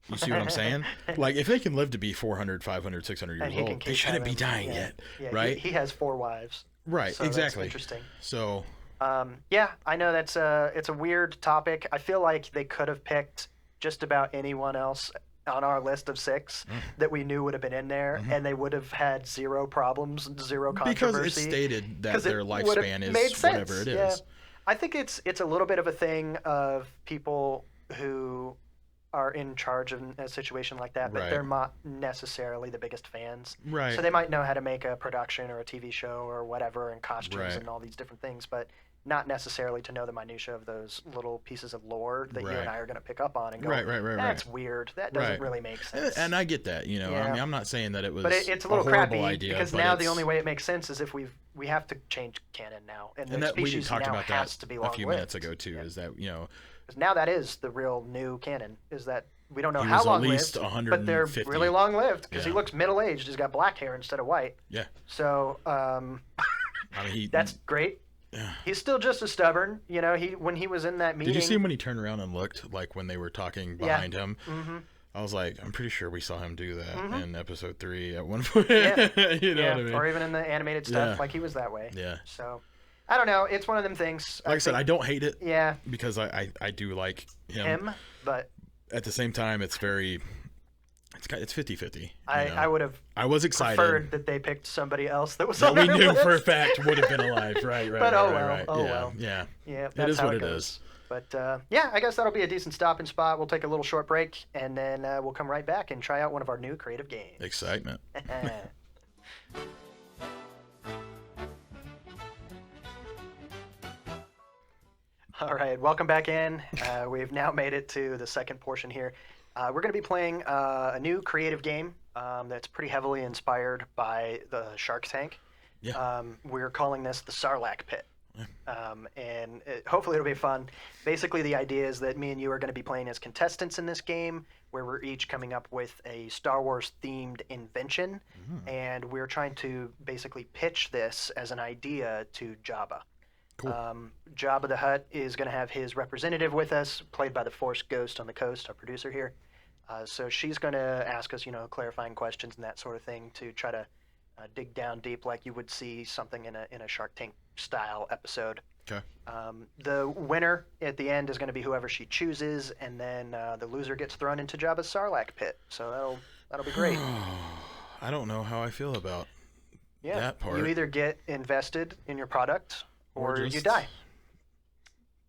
You see what I'm saying? Like, if they can live to be 400, 500, 600 years old, they shouldn't be dying yet, right? He has 4 wives. Right, so exactly. That's interesting. So, I know it's a weird topic. I feel like they could have picked just about anyone else on our list of 6 that we knew would have been in there, and they would have had 0 problems, 0 controversy. Because it's stated that their lifespan is whatever it is. Yeah. I think it's a little bit of a thing of people who are in charge of a situation like that, but they're not necessarily the biggest fans. Right. So they might know how to make a production or a TV show or whatever, and costumes and all these different things, but not necessarily to know the minutia of those little pieces of lore that you and I are going to pick up on and go, that's weird. That doesn't really make sense. And I get that, I mean, I'm not saying that it was it's a little horrible crappy idea, because now the only way it makes sense is if we have to change canon now, and the species we talked now about has that to be a few minutes ago too. Is that because now that is the real new canon, is that we don't know he how was long at least lived, but they're really long lived because he looks middle aged. He's got black hair instead of white. Yeah. So I mean, that's great. Yeah. He's still just as stubborn, when he was in that meeting. Did you see him when he turned around and looked, like when they were talking behind him? Mm-hmm. I was like, I'm pretty sure we saw him do that in episode 3 at one point. Yeah. You know what I mean? Or even in the animated stuff, like he was that way. Yeah. So, I don't know. It's one of them things. Like I said, I don't hate it. Yeah. Because I do like him. But at the same time, it's very... It's 50-50. I would have. I was excited. Preferred that they picked somebody else that was. That we knew for a fact would have been alive. Right. But right. well. Yeah. That's it is how what it it goes. is. But I guess that'll be a decent stopping spot. We'll take a little short break, and then we'll come right back and try out one of our new creative games. Excitement. All right, welcome back in. We've now made it to the second portion here. We're going to be playing a new creative game that's pretty heavily inspired by the Shark Tank. Yeah. We're calling this the Sarlacc Pit. Hopefully it'll be fun. Basically, the idea is that me and you are going to be playing as contestants in this game, where we're each coming up with a Star Wars themed invention, and we're trying to basically pitch this as an idea to Jabba. Cool. Jabba the Hutt is going to have his representative with us, played by the Force Ghost on the Coast, our producer here. So she's going to ask us, clarifying questions and that sort of thing to try to dig down deep, like you would see something in a Shark Tank style episode. Okay. The winner at the end is going to be whoever she chooses, and then the loser gets thrown into Jabba's Sarlacc pit. So that'll be great. I don't know how I feel about that part. You either get invested in your product or you die.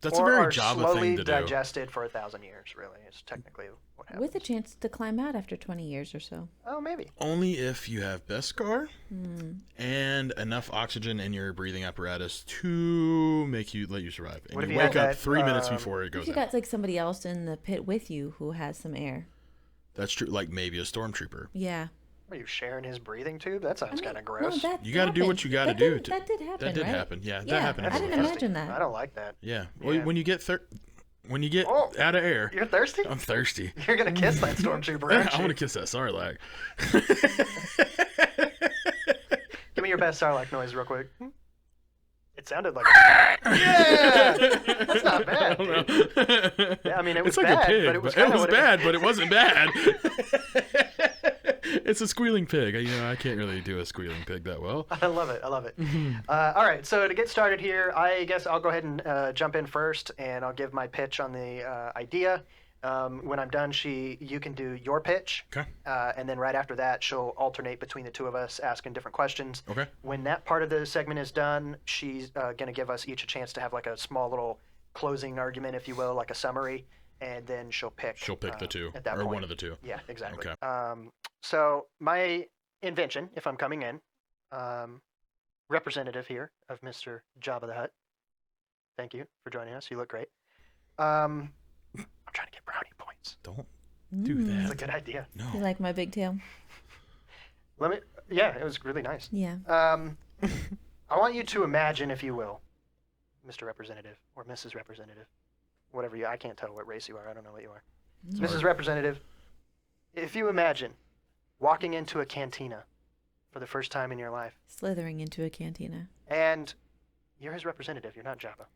That's a or very are Java slowly thing to do. digested for 1,000 years. Really, is technically what happens. With a chance to climb out after 20 years or so. Oh, maybe. Only if you have Beskar Hmm. and enough oxygen in your breathing apparatus to let you survive. And What if you you wake had up that, 3 minutes before it If goes you out. got like somebody else in the pit with you who has some air. That's true. Like maybe a stormtrooper. Yeah. Are you sharing his breathing tube? That sounds kind of gross. No, that You got to do what you got to do. That did happen. That did right? happen. Yeah, that Yeah, happened. I didn't everywhere. imagine that. I don't like that. Yeah. Yeah. Well, when you get Oh, out of air, You're thirsty? I'm thirsty. You're gonna kiss that stormtrooper, aren't I you? want to kiss that Sarlacc. Give me your best Sarlacc noise real quick. It sounded like yeah! That's not bad, dude. Yeah, I mean, it was It's like bad, a pig, but it was kinda what bad, but it wasn't bad. It's a squealing pig. I can't really do a squealing pig that well. I love it. I love it. All right, so to get started here, I guess I'll go ahead and jump in first, and I'll give my pitch on the idea. When I'm done, you can do your pitch, Okay. and then right after that, she'll alternate between the two of us asking different questions. Okay. When that part of the segment is done, she's going to give us each a chance to have like a small little closing argument, if you will, like a summary, and then she'll pick. She'll pick the two, at that or point. one of the two. Yeah, exactly. Okay. So my invention, if I'm coming in, representative here of Mr. Jabba the Hutt. Thank you for joining us. You look great. I'm trying to get brownie points. Don't do That's a that. good idea. You No. like my big tail? Yeah, it was really nice. Yeah. I want you to imagine, if you will, Mr. Representative or Mrs. Representative, whatever I can't tell what race you are. I don't know what you are. Mrs. Representative, if you imagine walking into a cantina for the first time in your life, Slithering into a cantina. and you're his representative, you're not Jabba.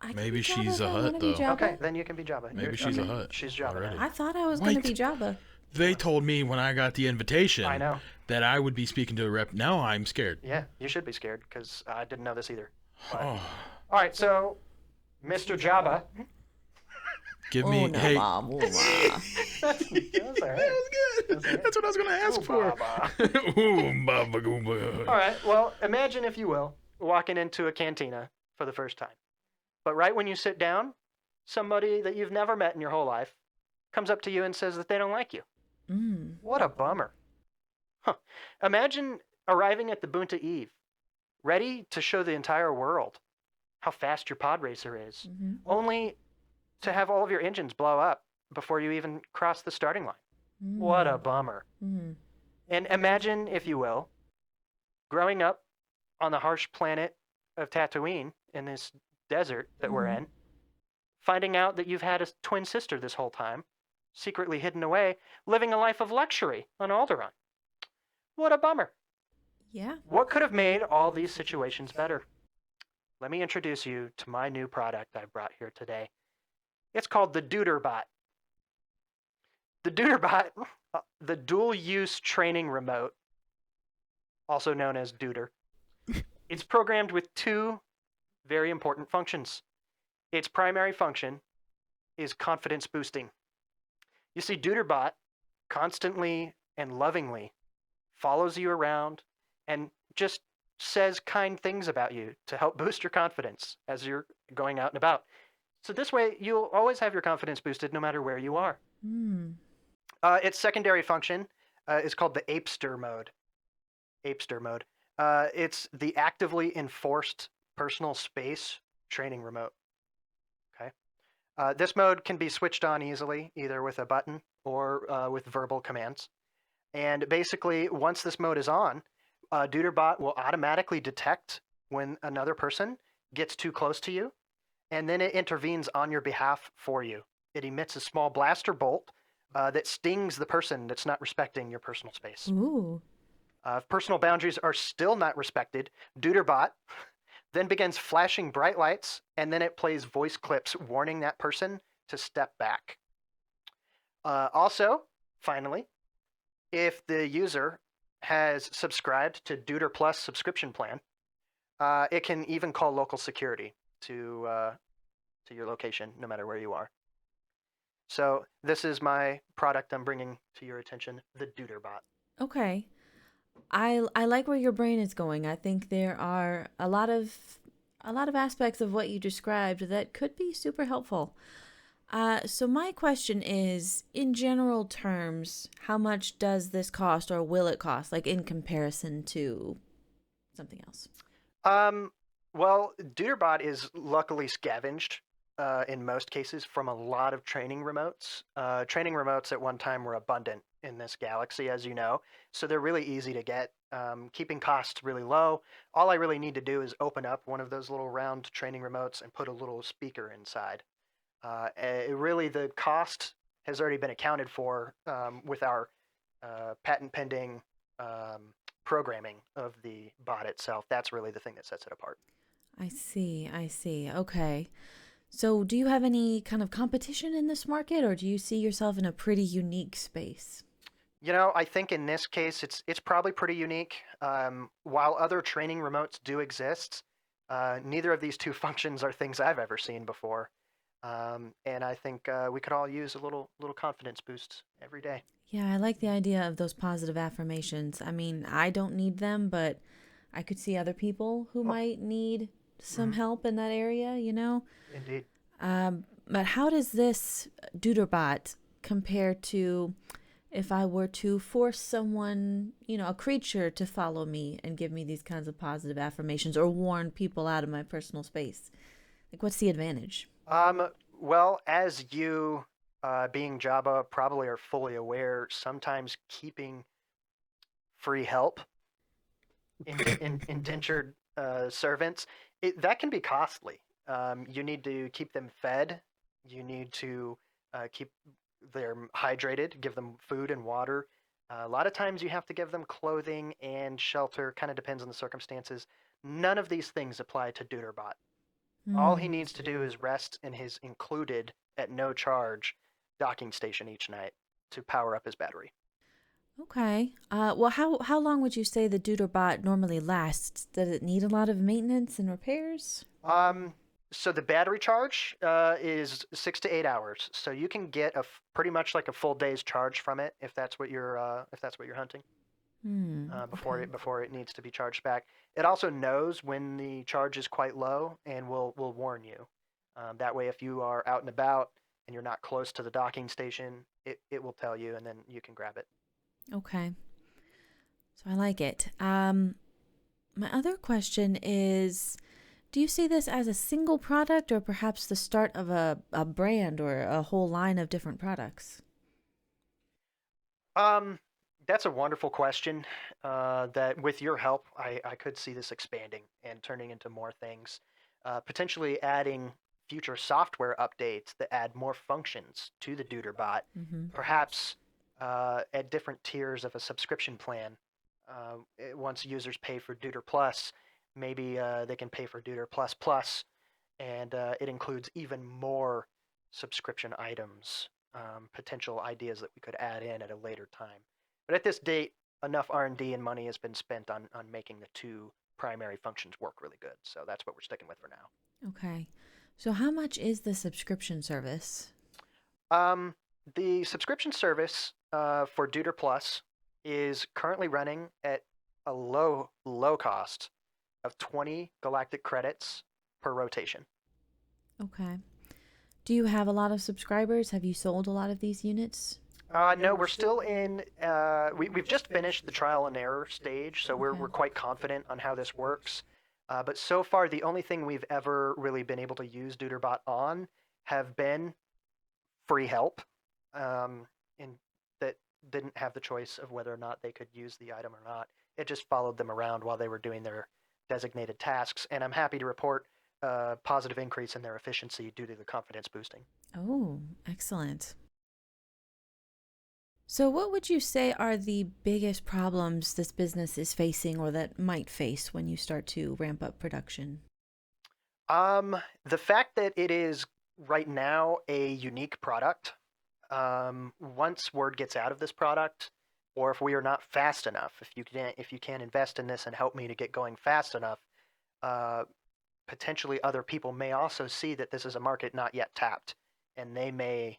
I can Maybe be Jabba she's if a I wanna Hutt, be though. Jabba. Okay, then you can be Jabba. Maybe You're- she's a okay, Hutt She's Jabba already. now. I thought I was going to What? be Jabba. They told me when I got the invitation I know. that I would be speaking to a rep. Now I'm scared. Yeah, you should be scared because I didn't know this either. But- Oh, All right, so Mr. Jabba. give me. no, Hey. Mom. Oh, Ma. That was all right. That was good. That's all right. That's what I was going to ask Ooh, for. Baba. Ooh, Baba Goomba. All right, well, imagine, if you will, walking into a cantina for the first time. But right when you sit down, somebody that you've never met in your whole life comes up to you and says that they don't like you. Mm. What a bummer. Huh. Imagine arriving at the Bunta Eve, ready to show the entire world how fast your pod racer is, Mhm. only to have all of your engines blow up before you even cross the starting line. What a bummer. Mm. And imagine, if you will, growing up on the harsh planet of Tatooine in this desert that we're Mhm. in, finding out that you've had a twin sister this whole time, secretly hidden away, living a life of luxury on Alderaan. What a bummer. Yeah. What could have made all these situations better? Let me introduce you to my new product I brought here today. It's called the Deuterbot. The Deuterbot, the dual-use training remote, also known as Deuter, it's programmed with two very important functions. Its primary function is confidence boosting. You see, Deuterbot constantly and lovingly follows you around and just says kind things about you to help boost your confidence as you're going out and about. So this way, you'll always have your confidence boosted no matter where you are. Mm. Its secondary function is called the Apester mode. Apester mode. It's the actively enforced personal space training remote. Okay. This mode can be switched on easily, either with a button or with verbal commands. And basically, once this mode is on, Deuterbot will automatically detect when another person gets too close to you, and then it intervenes on your behalf for you. It emits a small blaster bolt that stings the person that's not respecting your personal space. Ooh. If personal boundaries are still not respected, Deuterbot then begins flashing bright lights, and then it plays voice clips warning that person to step back. Also, finally, if the user has subscribed to Deuter Plus subscription plan, it can even call local security to your location, no matter where you are. So this is my product I'm bringing to your attention, the Deuterbot. Okay. I like where your brain is going. I think there are a lot of a lot of aspects of what you described that could be super helpful. So my question is, in general terms, how much does this cost or will it cost, like in comparison to something else? Um, well, Deuterbot is luckily scavenged in most cases from a lot of training remotes. Training remotes at one time were abundant in this galaxy, as you know, so they're really easy to get, keeping costs really low. All I really need to do is open up one of those little round training remotes and put a little speaker inside. Really, the cost has already been accounted for with our patent pending um, programming of the bot itself. That's really the thing that sets it apart. I see, I see. Okay. So do you have any kind of competition in this market, or do you see yourself in a pretty unique space? You know, I think in this case, it's probably pretty unique. While other training remotes do exist, neither of these two functions are things I've ever seen before. And I think we could all use a little confidence boost every day. Yeah, I like the idea of those positive affirmations. I mean, I don't need them, but I could see other people who Oh, might need some hmm, help in that area, you know? indeed. But how does this Deuterbot compare to if I were to force someone, a creature to follow me and give me these kinds of positive affirmations or warn people out of my personal space? Like, what's the advantage? Um, well, as you, being Jabba, probably are fully aware, sometimes keeping free help indentured servants, that can be costly. You need to keep them fed. You need to keep them hydrated, give them food and water. A lot of times you have to give them clothing and shelter, kind of depends on the circumstances. None of these things apply to Deuterbot. All he Hmm. needs to do is rest in his included, at no charge, docking station each night to power up his battery. Okay. Well, how long would you say the Deuterbot normally lasts? Does it need a lot of maintenance and repairs? Um, so the battery charge is 6 to 8 hours. So you can get pretty much like a full day's charge from it if that's what you're hunting Hmm. before Okay. it needs to be charged back. It also knows when the charge is quite low and will warn you. That way, if you are out and about and you're not close to the docking station, it will tell you, and then you can grab it. Okay. So I like it. My other question is, do you see this as a single product or perhaps the start of a brand or a whole line of different products? Um, that's a wonderful question. That with your help, I could see this expanding and turning into more things. Potentially adding future software updates that add more functions to the Deuterbot, Mm-hmm. perhaps at different tiers of a subscription plan. Once users pay for Deuter Plus, maybe they can pay for Deuter Plus Plus, and it includes even more subscription items, potential ideas that we could add in at a later time. But at this date, enough R&D and money has been spent on making the two primary functions work really good. So that's what we're sticking with for now. Okay. So how much is the subscription service? Um, the subscription service for Deuter Plus is currently running at a low cost of 20 galactic credits per rotation. Okay. Do you have a lot of subscribers? Have you sold a lot of these units? No, we're still in. We've just finished the trial and error stage, so we're Okay. we're quite confident on how this works. But so far, the only thing we've ever really been able to use Deuterbot on have been free help, in that didn't have the choice of whether or not they could use the item or not. It just followed them around while they were doing their designated tasks, and I'm happy to report a positive increase in their efficiency due to the confidence boosting. Oh, excellent. So, what would you say are the biggest problems this business is facing or that might face when you start to ramp up production? The fact that it is right now a unique product, once word gets out of this product, or if we are not fast enough, if you can invest in this and help me to get going fast enough, uh, potentially other people may also see that this is a market not yet tapped, and they may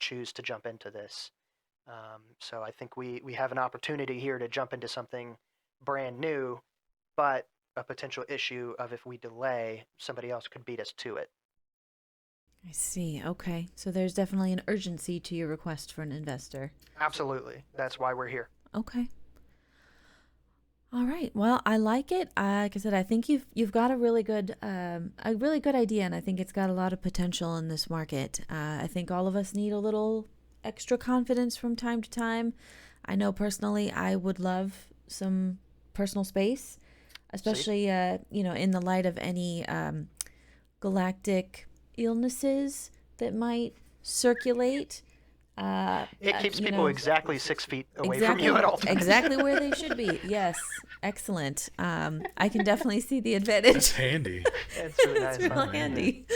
choose to jump into this. So I think we have an opportunity here to jump into something brand new, but a potential issue of if we delay, somebody else could beat us to it. I see. Okay. So there's definitely an urgency to your request for an investor. Absolutely. That's why we're here. Okay. All right. Well, I like it. Like I said, I think you've got a really good idea, and I think it's got a lot of potential in this market. I think all of us need a little extra confidence from time to time. I know personally, I would love some personal space, especially in the light of any galactic illnesses that might circulate. It keeps people exactly 6 feet away exactly, from you at all times. Exactly where they should be. Yes. Excellent. I can definitely see the advantage. That's handy. It's really nice. It's real handy.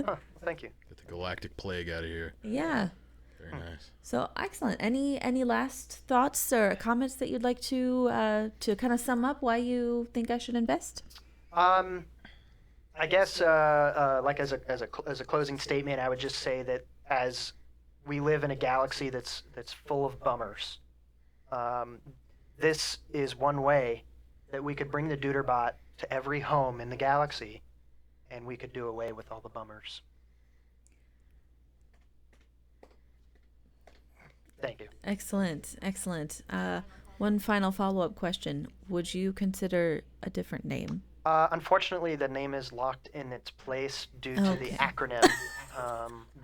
Huh, thank you. Get the galactic plague out of here. Yeah. Very nice. So excellent. Any last thoughts or comments that you'd like to kind of sum up why you think I should invest? I guess like as a closing statement, I would just say that as we live in a galaxy that's full of bummers, this is one way that we could bring the Deuterbot to every home in the galaxy, and we could do away with all the bummers. Thank you. Excellent. One final follow-up question. Would you consider a different name? Unfortunately, the name is locked in its place due to the acronym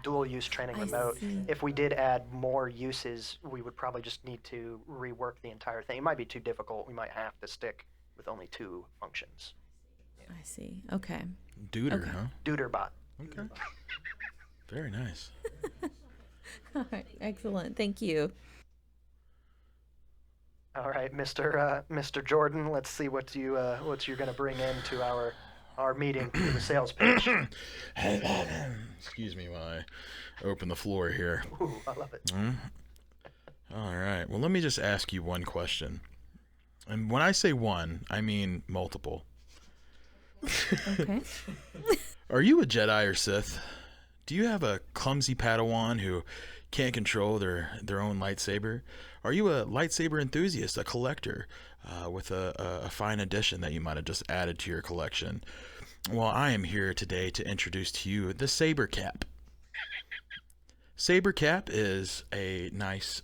dual-use training remote. See. If we did add more uses, we would probably just need to rework the entire thing. It might be too difficult. We might have to stick with only 2 functions. I see. Okay. Deuter, Okay. huh? Deuterbot. Okay. Very nice. All right. Excellent. Thank you. All right, Mr. Jordan. Let's see what you're going to bring into our meeting for the sales pitch. Excuse me while I open the floor here. Ooh, I love it. All right. Well, let me just ask you one question. And when I say one, I mean multiple. Okay. Are you a Jedi or Sith? Do you have a clumsy Padawan who can't control their own lightsaber? Are you a lightsaber enthusiast, a collector, with a fine addition that you might have just added to your collection? Well, I am here today to introduce to you the Saber Cap. Saber Cap is a nice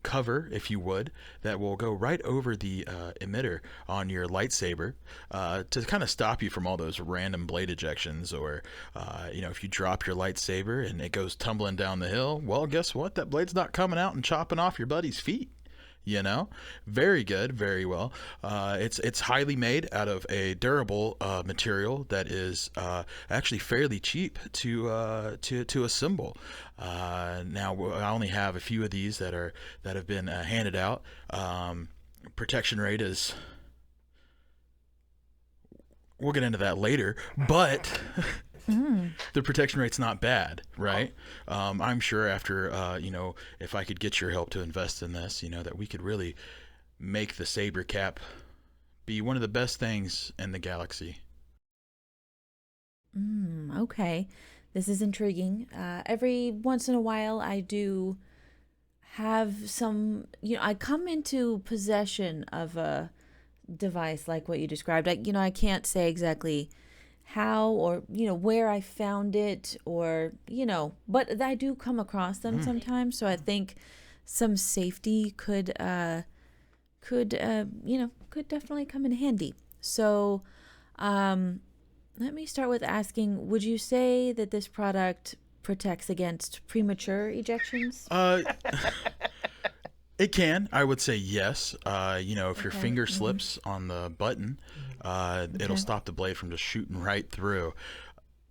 cover, if you would, that will go right over the emitter on your lightsaber to kind of stop you from all those random blade ejections, or if you drop your lightsaber and it goes tumbling down the hill, well, guess what? That blade's not coming out and chopping off your buddy's feet. Very good, very well. It's highly made out of a durable material that is actually fairly cheap to assemble. Now I only have a few of these that have been handed out. Protection rate is. We'll get into that later, but. The protection rate's not bad, right? I'm sure after, if I could get your help to invest in this, that we could really make the Saber Cap be one of the best things in the galaxy. Okay. This is intriguing. Every once in a while, I do have some, I come into possession of a device like what you described. I can't say exactly how or where I found it, or but I do come across them sometimes, so I think some safety could definitely come in handy. So let me start with asking, would you say that this product protects against premature ejections? It can. I would say yes. If your finger slips on the button, it'll stop the blade from just shooting right through.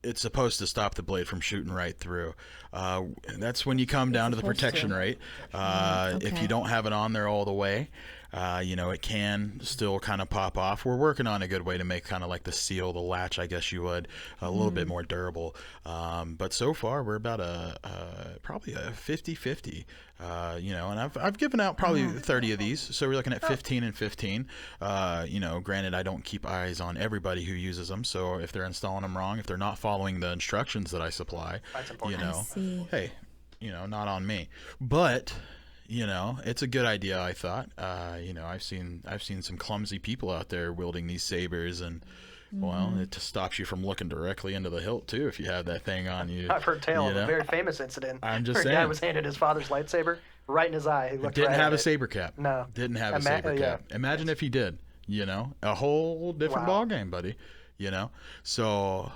It's supposed to stop the blade from shooting right through. That's when you come down to the protection rate. If you don't have it on there all the way, it can still kind of pop off. We're working on a good way to make kind of like the seal, the latch, I guess you would, a little bit more durable. But so far we're about probably a 50-50. And I've given out probably 30 of these, so we're looking at 15 and 15. Granted, I don't keep eyes on everybody who uses them, so if they're installing them wrong, if they're not following the instructions that I supply, That's important. I see. hey, not on me. But It's a good idea. I thought. I've seen some clumsy people out there wielding these sabers, and well, it just stops you from looking directly into the hilt too if you have that thing on you. I've heard tale of a very famous incident I'm just where saying. a guy was handed his father's lightsaber right in his eye. He looked Didn't right have at a saber cap. No. Didn't have a saber cap. Imagine if he did. A whole different ball game, buddy. So.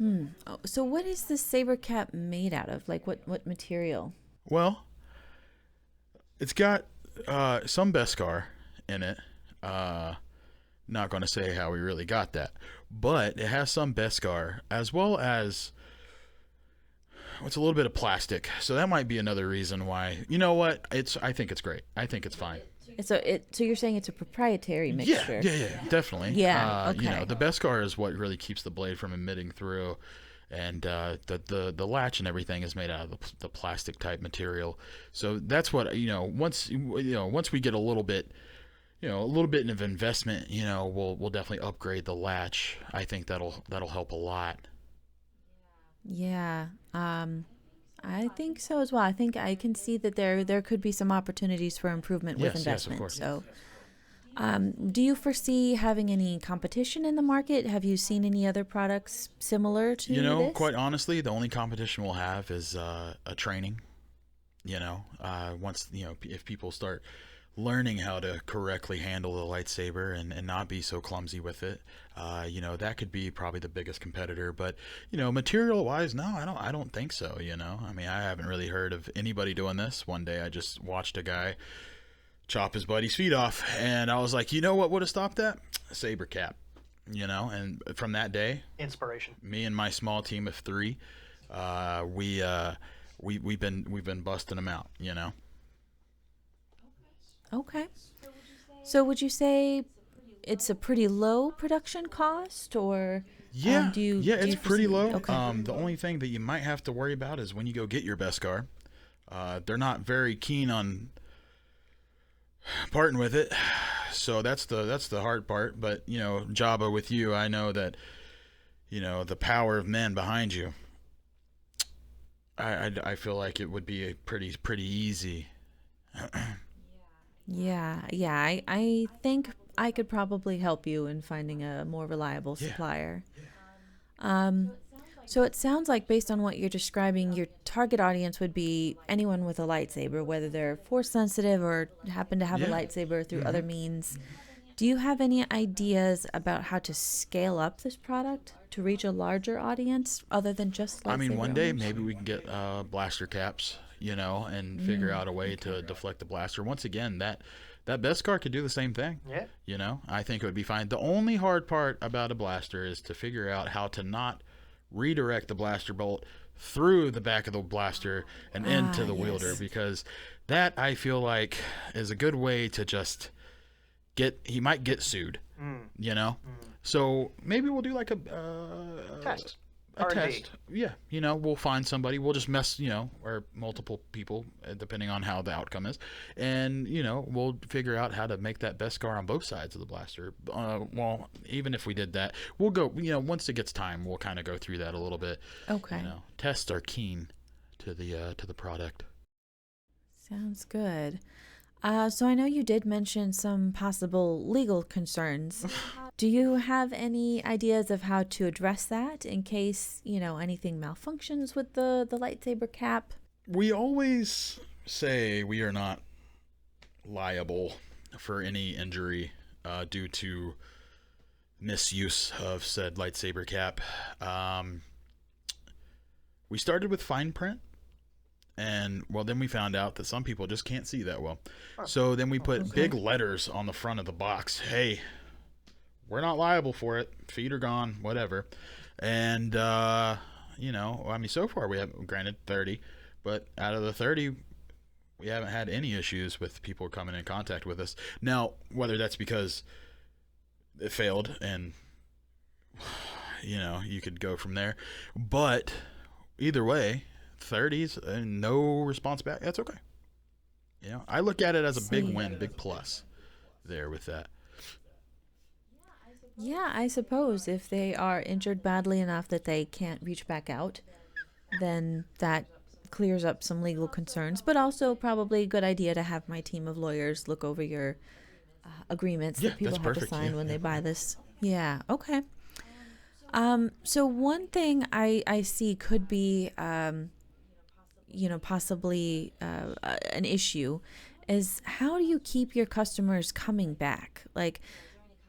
Oh, so what is this saber cap made out of? Like what material? Well, it's got some Beskar in it. Not going to say how we really got that, but it has some Beskar as well as it's a little bit of plastic. So that might be another reason why. You know what? I think it's great. I think it's fine. So you're saying it's a proprietary mixture? Yeah, definitely. Yeah. Okay. The Beskar is what really keeps the blade from emitting through, and the latch and everything is made out of the plastic type material. So that's what once we get a little bit of investment, we'll definitely upgrade the latch. I think that'll help a lot. Yeah. I think so as well. I think I can see that there could be some opportunities for improvement with investment. Yes, of course. So, do you foresee having any competition in the market? Have you seen any other products similar to this? Quite honestly, the only competition we'll have is a training. Once if people start learning how to correctly handle the lightsaber and not be so clumsy with it, that could be probably the biggest competitor. But material wise, no, I don't think so. I mean, I haven't really heard of anybody doing this. One day I just watched a guy chop his buddy's feet off, and I was like, what would have stopped that? A saber cap. And from that day, inspiration. Me and my small team of 3, we've been busting them out. Okay. So would you say it's a pretty low production cost, or it's pretty low. Okay. The only thing that you might have to worry about is when you go get your Beskar. They're not very keen on parting with it, so that's the hard part. But Jabba, with you, I know that the power of men behind you. I feel like it would be a pretty easy. Yeah. I think I could probably help you in finding a more reliable supplier. So it sounds like, based on what you're describing, your target audience would be anyone with a lightsaber, whether they're force sensitive or happen to have a lightsaber through other means. Do you have any ideas about how to scale up this product to reach a larger audience other than just lightsaber? I mean, one day owners? maybe we can get blaster caps, and figure out a way to deflect the blaster. Once again, that Beskar could do the same thing. Yeah. I think it would be fine. The only hard part about a blaster is to figure out how to not redirect the blaster bolt through the back of the blaster and into the wielder, because that, I feel like, is a good way to just he might get sued. So maybe we'll do like a test. A test. Yeah, we'll find somebody. We'll just mess, or multiple people, depending on how the outcome is, and we'll figure out how to make that Beskar on both sides of the blaster. Well, even if we did that, we'll go. Once it gets time, we'll kind of go through that a little bit. Okay. Tests are keen to the product. Sounds good. So I know you did mention some possible legal concerns. Do you have any ideas of how to address that in case, anything malfunctions with the lightsaber cap? We always say we are not liable for any injury due to misuse of said lightsaber cap. We started with fine print. And, then we found out that some people just can't see that well. So then we put big letters on the front of the box. Hey, we're not liable for it. Feet are gone, whatever. And, so far we have granted 30. But out of the 30, we haven't had any issues with people coming in contact with us. Now, whether that's because it failed and, you could go from there. But either way, 30s and no response back, that's okay. I look at it as a big win, big plus there with that. Yeah, I suppose if they are injured badly enough that they can't reach back out, then that clears up some legal concerns, but also probably a good idea to have my team of lawyers look over your agreements Yeah, that people that's have to perfect. sign Yeah, when yeah. they buy this. Yeah, okay. So one thing I see could be, possibly an issue is how do you keep your customers coming back? Like,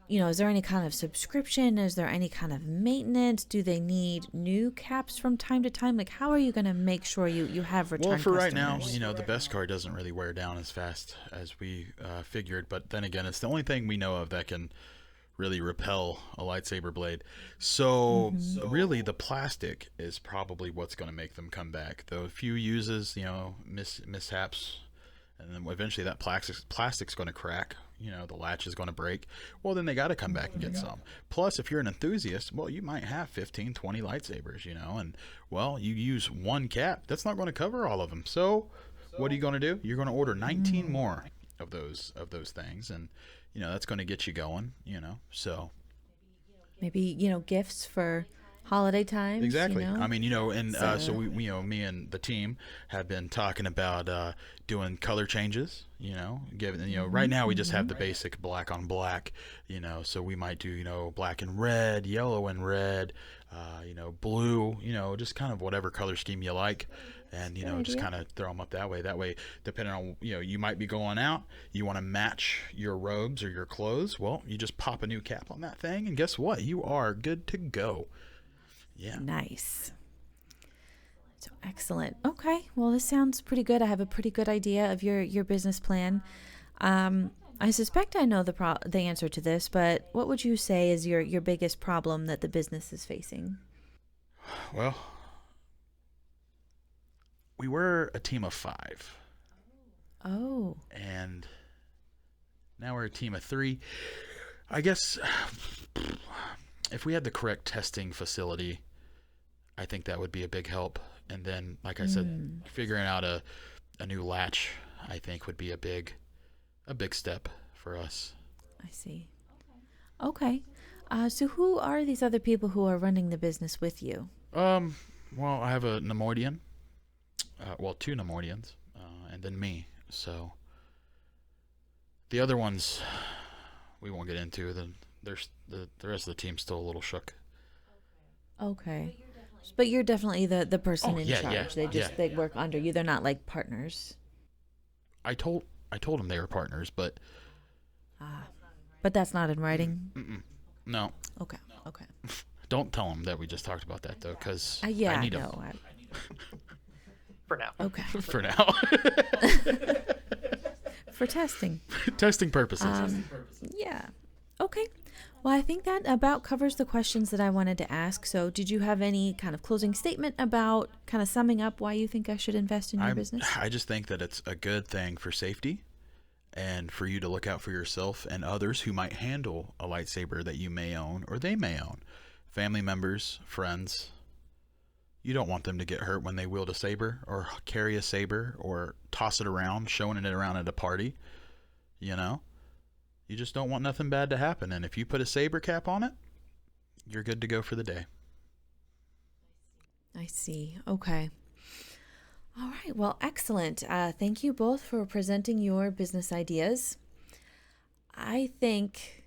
is there any kind of subscription? Is there any kind of maintenance? Do they need new caps from time to time? Like, how are you going to make sure you have return Well, for customers? right now, the best card doesn't really wear down as fast as we figured. But then again, it's the only thing we know of that can really repel a lightsaber blade. So really, the plastic is probably what's going to make them come back. The few uses, mishaps, and then eventually that plastic's going to crack. The latch is going to break. Well, then they got to come back and get some. Plus, if you're an enthusiast, well, you might have 15, 20 lightsabers, and well, you use one cap. That's not going to cover all of them. So, what are you going to do? You're going to order 19 more of those things, and that's going to get you going. So Maybe, gifts for holiday times. exactly. I mean, so we, me and the team have been talking about doing color changes. Right now we just have the basic black on black. So we might do black and red, yellow and red, blue. Just kind of whatever color scheme you like, and just kind of throw them up that way. That way, depending on you might be going out, you want to match your robes or your clothes. Well, you just pop a new cap on that thing, and guess what? You are good to go. Yeah. Nice. So excellent. Okay. Well, this sounds pretty good. I have a pretty good idea of your business plan. I suspect I know the answer to this, but what would you say is your biggest problem that the business is facing? Well, we were a team of 5. Oh. And now we're a team of 3. I guess if we had the correct testing facility, I think that would be a big help. And then, like I said, figuring out a new latch, I think, would be a big step for us. I see. Okay. So who are these other people who are running the business with you? Well, I have a Nemoidian. 2 Nemoidians, and then me. So the other ones we won't get into. Then there's the rest of the team's still a little shook. Okay. But you're definitely the person in charge. They work under you. They're not like partners. I told them they were partners, but but that's not in writing. No. Okay. Don't tell them that we just talked about that though, because I need them. For now. Okay. For now. For testing. Testing purposes. Yeah. Okay. Well, I think that about covers the questions that I wanted to ask. So did you have any kind of closing statement about kind of summing up why you think I should invest in your business? I just think that it's a good thing for safety and for you to look out for yourself and others who might handle a lightsaber that you may own or they may own. Family members, friends. You don't want them to get hurt when they wield a saber or carry a saber or toss it around, showing it around at a party. You just don't want nothing bad to happen. And if you put a saber cap on it, you're good to go for the day. I see. Okay. All right. Well, excellent. Thank you both for presenting your business ideas. I think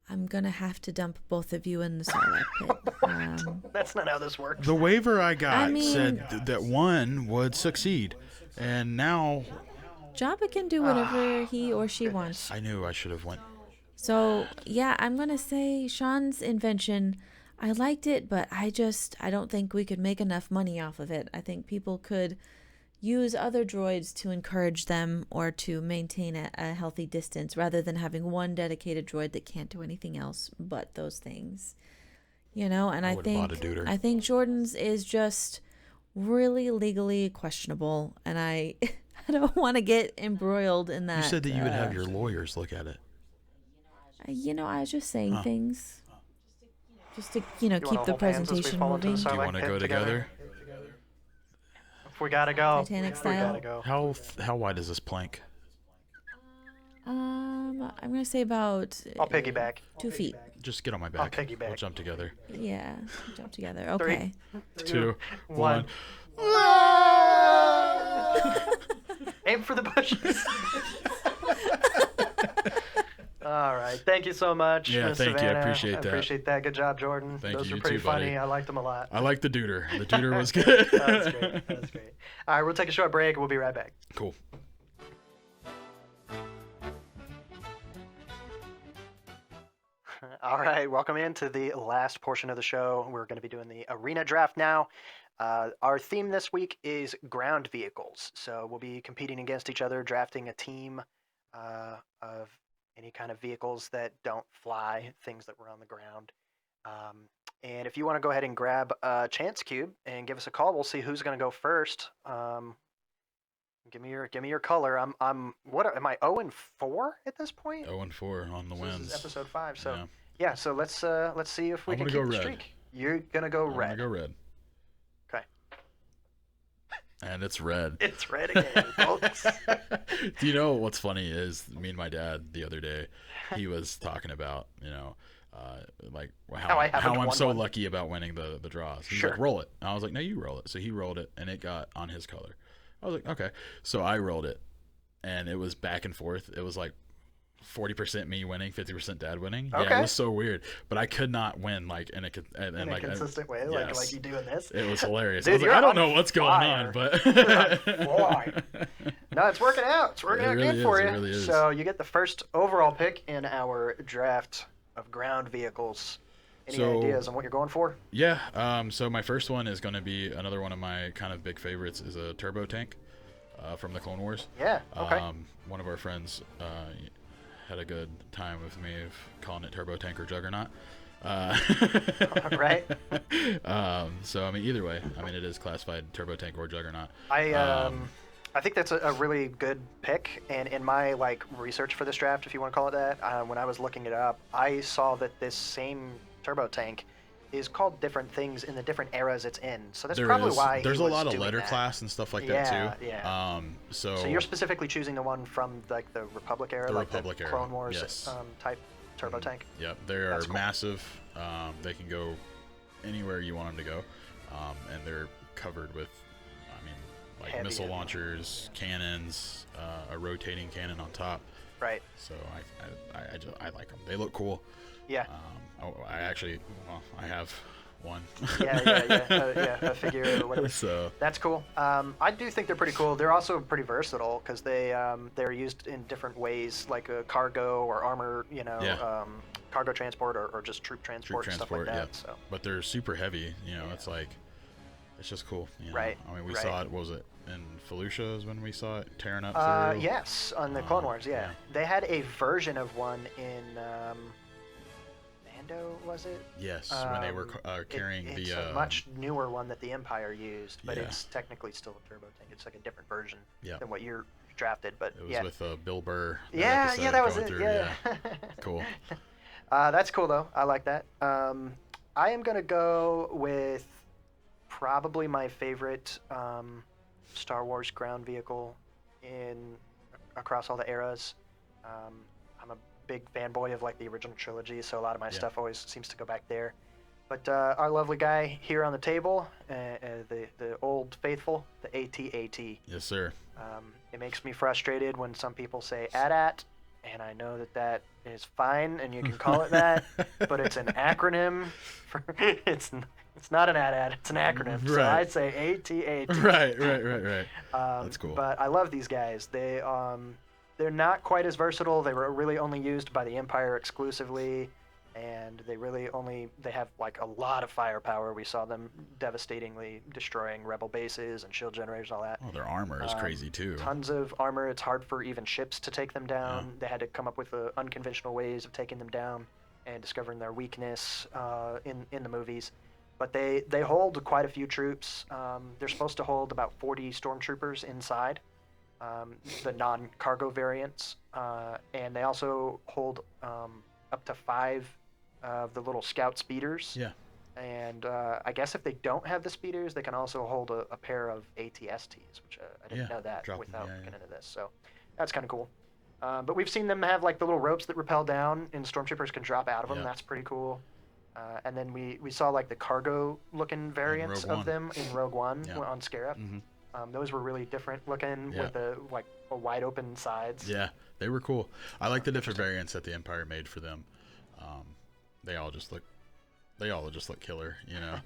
I'm going to have to dump both of you in the Sarlacc pit. That's not how this works. The waiver I got said that one would succeed. And now Jabba can do whatever he or she wants. I knew I should have went. So, yeah, I'm going to say Sean's invention, I liked it, but I don't think we could make enough money off of it. I think people could use other droids to encourage them or to maintain a healthy distance rather than having one dedicated droid that can't do anything else but those things. And I think Jordan's is just really legally questionable, and I don't want to get embroiled in that. You said that you would have your lawyers look at it. I was just saying things. Just to, keep the presentation moving. Do you want to go together? If we gotta go. Titanic We style. gotta go. How wide is this plank? I'm gonna say about I'll piggyback. 2 feet. Just get on my I'll back. piggyback. We'll jump together. Yeah, jump together. Okay. 2, 1. Aim for the bushes. All right. Thank you so much. Yeah, Miss thank you. I Savannah. appreciate I that. appreciate that. Good job, Jordan. Thank Those you. were You pretty too, funny. buddy. I liked them a lot. I like the duder. The duder was good. That's great. That's great. All right, we'll take a short break. We'll be right back. Cool. All right, welcome into the last portion of the show. We're going to be doing the arena draft now. Our theme this week is ground vehicles. So we'll be competing against each other, drafting a team of any kind of vehicles that don't fly, things that were on the ground. And if you want to go ahead and grab a chance cube and give us a call, we'll see who's going to go first. Give me your color. What am I 0-4 at this point? 0-4 on the wins. This is episode 5. So yeah, so let's see if we I'm can gonna keep go the red. streak. You're gonna go red. I'm gonna go red. Okay. And it's red. It's red again, folks. Do you know what's funny is me and my dad the other day, he was talking about, like how I'm so lucky about winning the draws. He's like, roll it. And I was like, no, you roll it. So he rolled it and it got on his color. I was like, okay. So I rolled it and it was back and forth. It was like 40% me winning, 50% dad winning. Okay. Yeah, it was so weird. But I could not win like in a consistent way, yes. like you doing this. It was hilarious. Dude, I was like, I don't know what's going on, but no, it's working out. It's working out really good for you. It really is. So you get the first overall pick in our draft of ground vehicles. Any ideas on what you're going for? Yeah. So my first one is going to be another one of my kind of big favorites is a turbo tank from the Clone Wars. Yeah. Okay. One of our friends had a good time with me of calling it turbo tank or juggernaut. Right. So I mean, either way, I mean it is classified turbo tank or juggernaut. I think that's a really good pick, and in my research for this draft, if you want to call it that, when I was looking it up, I saw that this same turbo tank is called different things in the different eras it's in. So that's probably why there's he a was lot of doing letter that. class and stuff like that too. Yeah. So you're specifically choosing the one from the Republic era, Republic era, Clone Wars yes. Type turbo tank. Yep, they are cool. massive. They can go anywhere you want them to go, and they're covered with, Heavy missile launchers, cannons, a rotating cannon on top. Right. So I like them. They look cool. Yeah. I have one. A figure or whatever. So that's cool. I do think they're pretty cool. They're also pretty versatile because they're used in different ways, like a cargo or armor, cargo transport or just troop transport and stuff like that. Yeah. So. But they're super heavy. It's just cool. Right. I mean, we saw it. What was it in Felucia? Is when we saw it tearing up through. Yes, on the Clone Wars. Yeah. They had a version of one in. Was it? Yes, when they were carrying it's a much newer one that the Empire used, but it's technically still a turbo tank. It's like a different version than what you're drafted, but it was with Bill Burr. That was it. Yeah. Cool. That's cool though. I like that. I am gonna go with probably my favorite Star Wars ground vehicle across all the eras. I'm a big fanboy of the original trilogy, so a lot of my stuff always seems to go back there. But our lovely guy here on the table, the old faithful, the AT-AT. Yes, sir. It makes me frustrated when some people say AT-AT, and I know that is fine, and you can call it that, but it's an acronym for it's not an AT-AT, it's an acronym. Right. So I'd say AT-AT. Right. That's cool. But I love these guys. They're not quite as versatile. They were really only used by the Empire exclusively, and they have a lot of firepower. We saw them devastatingly destroying rebel bases and shield generators and all that. Oh, their armor is crazy too. Tons of armor. It's hard for even ships to take them down. Yeah. They had to come up with unconventional ways of taking them down and discovering their weakness in the movies. But they hold quite a few troops. They're supposed to hold about 40 stormtroopers inside. The non-cargo variants, and they also hold up to 5 of the little scout speeders. Yeah. And I guess if they don't have the speeders, they can also hold a pair of ATSTs, which I didn't know that without getting into this. So that's kind of cool. But we've seen them have like the little ropes that rappel down, and stormtroopers can drop out of them. Yep. That's pretty cool. And then we saw like the cargo-looking variants Rogue of One. them in Rogue One Yeah. on Scarab. Mm-hmm. Those were really different looking Yeah. with the like wide open sides. Yeah, they were cool. I like the different variants that the Empire made for them. They all just look killer, you know.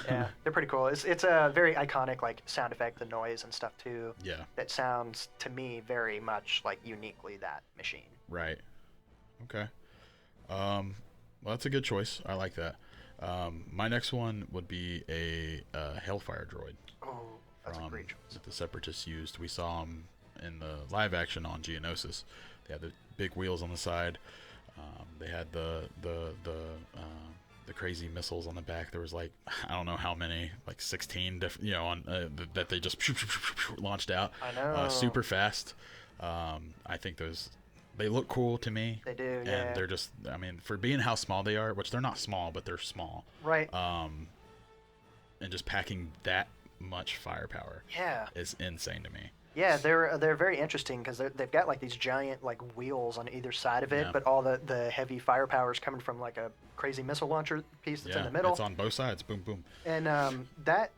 Yeah, they're pretty cool. It's a very iconic like sound effect, the noise and stuff too. Yeah. That sounds to me very much like uniquely that machine. Right. Okay. Well, that's a good choice. I like that. My next one would be a Hellfire droid. Oh, that's a great choice. That the Separatists used. We saw them in the live action on Geonosis. They had the big wheels on the side. They had the crazy missiles on the back. There was like, I don't know how many, like 16 different, you know, on that they just launched out. I know. Super fast. I think they look cool to me. They do, yeah. And they're just, I mean, for being how small they are, which they're not small, but they're small. Right. And just packing that much firepower. Yeah. Is insane to me. Yeah, they're very interesting because they've got like these giant like wheels on either side of it, Yeah. but all the heavy firepower is coming from like a crazy missile launcher piece that's in the middle. It's on both sides. Boom, boom. And that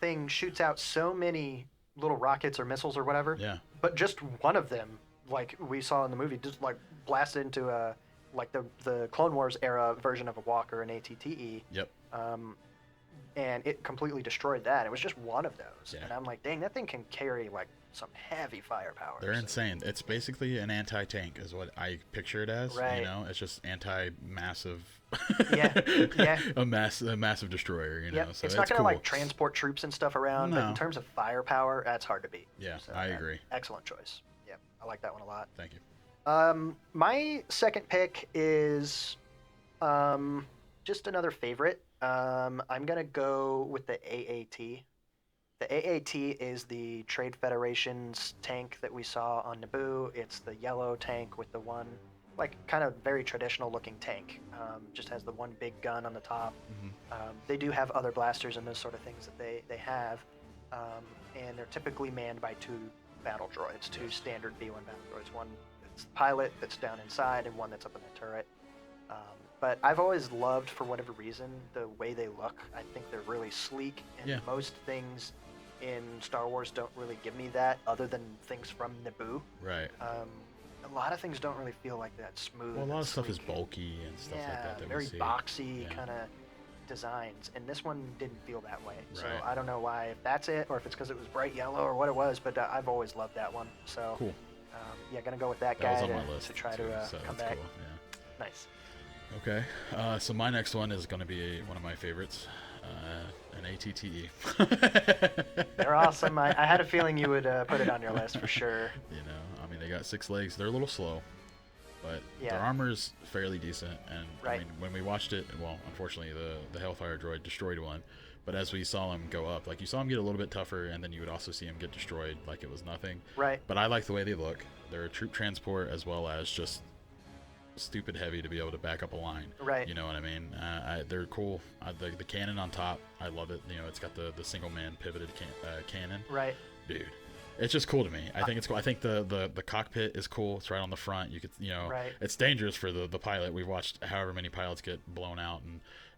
thing shoots out so many little rockets or missiles or whatever. Yeah. But just one of them, like we saw in the movie, just like blasted into a like the Clone Wars era version of a walker, an ATTE. Yep. And it completely destroyed that. It was just one of those. Yeah. And I'm like, dang, that thing can carry like some heavy firepower. They're insane. It's basically an anti-tank is what I picture it as. Right. You know, it's just anti-massive. Yeah, yeah. a massive destroyer. You know, Yep. so It's not going gonna like transport troops and stuff around, but No. in terms of firepower, that's hard to beat. Yeah, So, I agree. Excellent choice. Yeah, I like that one a lot. Thank you. My second pick is just another favorite. I'm gonna go with the AAT. The AAT is the Trade Federation's tank that we saw on Naboo. It's the yellow tank with the one, like, kind of very traditional looking tank. Just has the one big gun on the top. They do have other blasters and those sort of things that they have, and they're typically manned by two battle droids, two standard B1 battle droids. One that's the pilot that's down inside, and one that's up in the turret. But I've always loved, for whatever reason, the way they look. I think they're really sleek, and Yeah. most things in Star Wars don't really give me that, other than things from Naboo. Right. A lot of things don't really feel like that smooth. Well, a lot and of stuff is sleek. bulky and stuff like that. That very we see. boxy Yeah. kind of designs, and this one didn't feel that way. So Right. I don't know why, if that's it, or if it's because it was bright yellow, or what it was. But I've always loved that one. So Cool. yeah, gonna go with that That was guy on my list to try too, to so come that's back. cool. Yeah. Nice. Okay. So my next one is going to be one of my favorites, an ATTE. They're awesome. I had a feeling you would put it on your list for sure. You know, I mean, they got 6 legs. They're a little slow, but Yeah. their armor's fairly decent. And Right. I mean, when we watched it, well, unfortunately, the Hellfire droid destroyed one. But as we saw him go up, like you saw him get a little bit tougher, and then you would also see him get destroyed like it was nothing. Right. But I like the way they look. They're a troop transport as well as just stupid heavy to be able to back up a line. Right. You know what I mean? They're cool. The cannon on top, I love it. You know, it's got the single man pivoted cannon. Right. Dude, it's just cool to me. I think it's cool. I think the cockpit is cool. It's right on the front. You could, you know, Right. it's dangerous for the pilot. We've watched however many pilots get blown out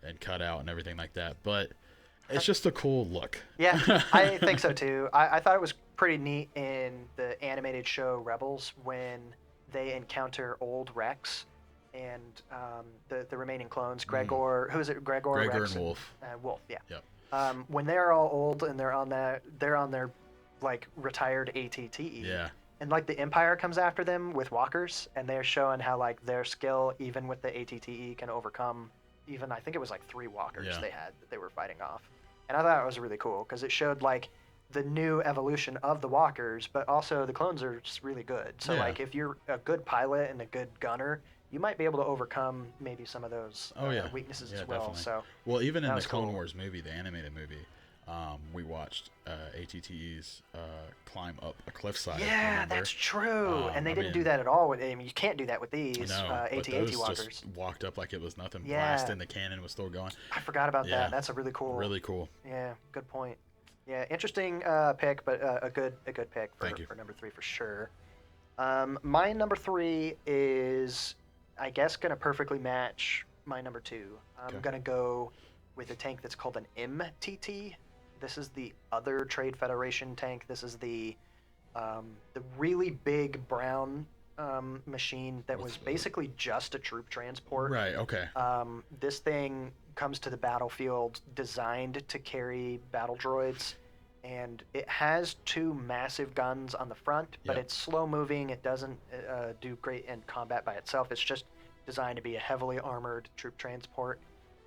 and cut out and everything like that. But it's just a cool look. Yeah, I think so too. I thought it was pretty neat in the animated show Rebels when they encounter old Rex and the remaining clones, Gregor. Who is it? Gregor, Gregor Rex, and Wolf. Wolf, yeah. Yep. When they're all old and they're on their like retired ATTE. Yeah. And like the Empire comes after them with walkers, and they're showing how like their skill, even with the ATTE, can overcome even, I think it was like 3 walkers Yeah. they had that they were fighting off. And I thought it was really cool because it showed like the new evolution of the walkers, but also the clones are just really good. So Yeah. like if you're a good pilot and a good gunner, you might be able to overcome maybe some of those weaknesses Yeah, as well. definitely. So well, even in that the was Clone cool. Wars movie, the animated movie, we watched ATTEs climb up a cliffside. yeah, remember? that's true. And they I didn't do mean- that at all. I mean, you can't do that with these No, but AT-AT those walkers. just walked up like it was nothing. Yeah. Blasting, the cannon was still going. I forgot about Yeah. that. That's a really cool. Really cool. Yeah, good point. Yeah, interesting pick, but a good pick Thank you. for number 3 for sure. My number 3 is, I guess, going to perfectly match my number 2. I'm going to go with a tank that's called an MTT. This is the other Trade Federation tank. This is the really big brown machine that was basically just a troop transport. Right, okay. This thing comes to the battlefield designed to carry battle droids, and it has 2 massive guns on the front, but it's slow moving. It doesn't do great in combat by itself. It's just designed to be a heavily armored troop transport,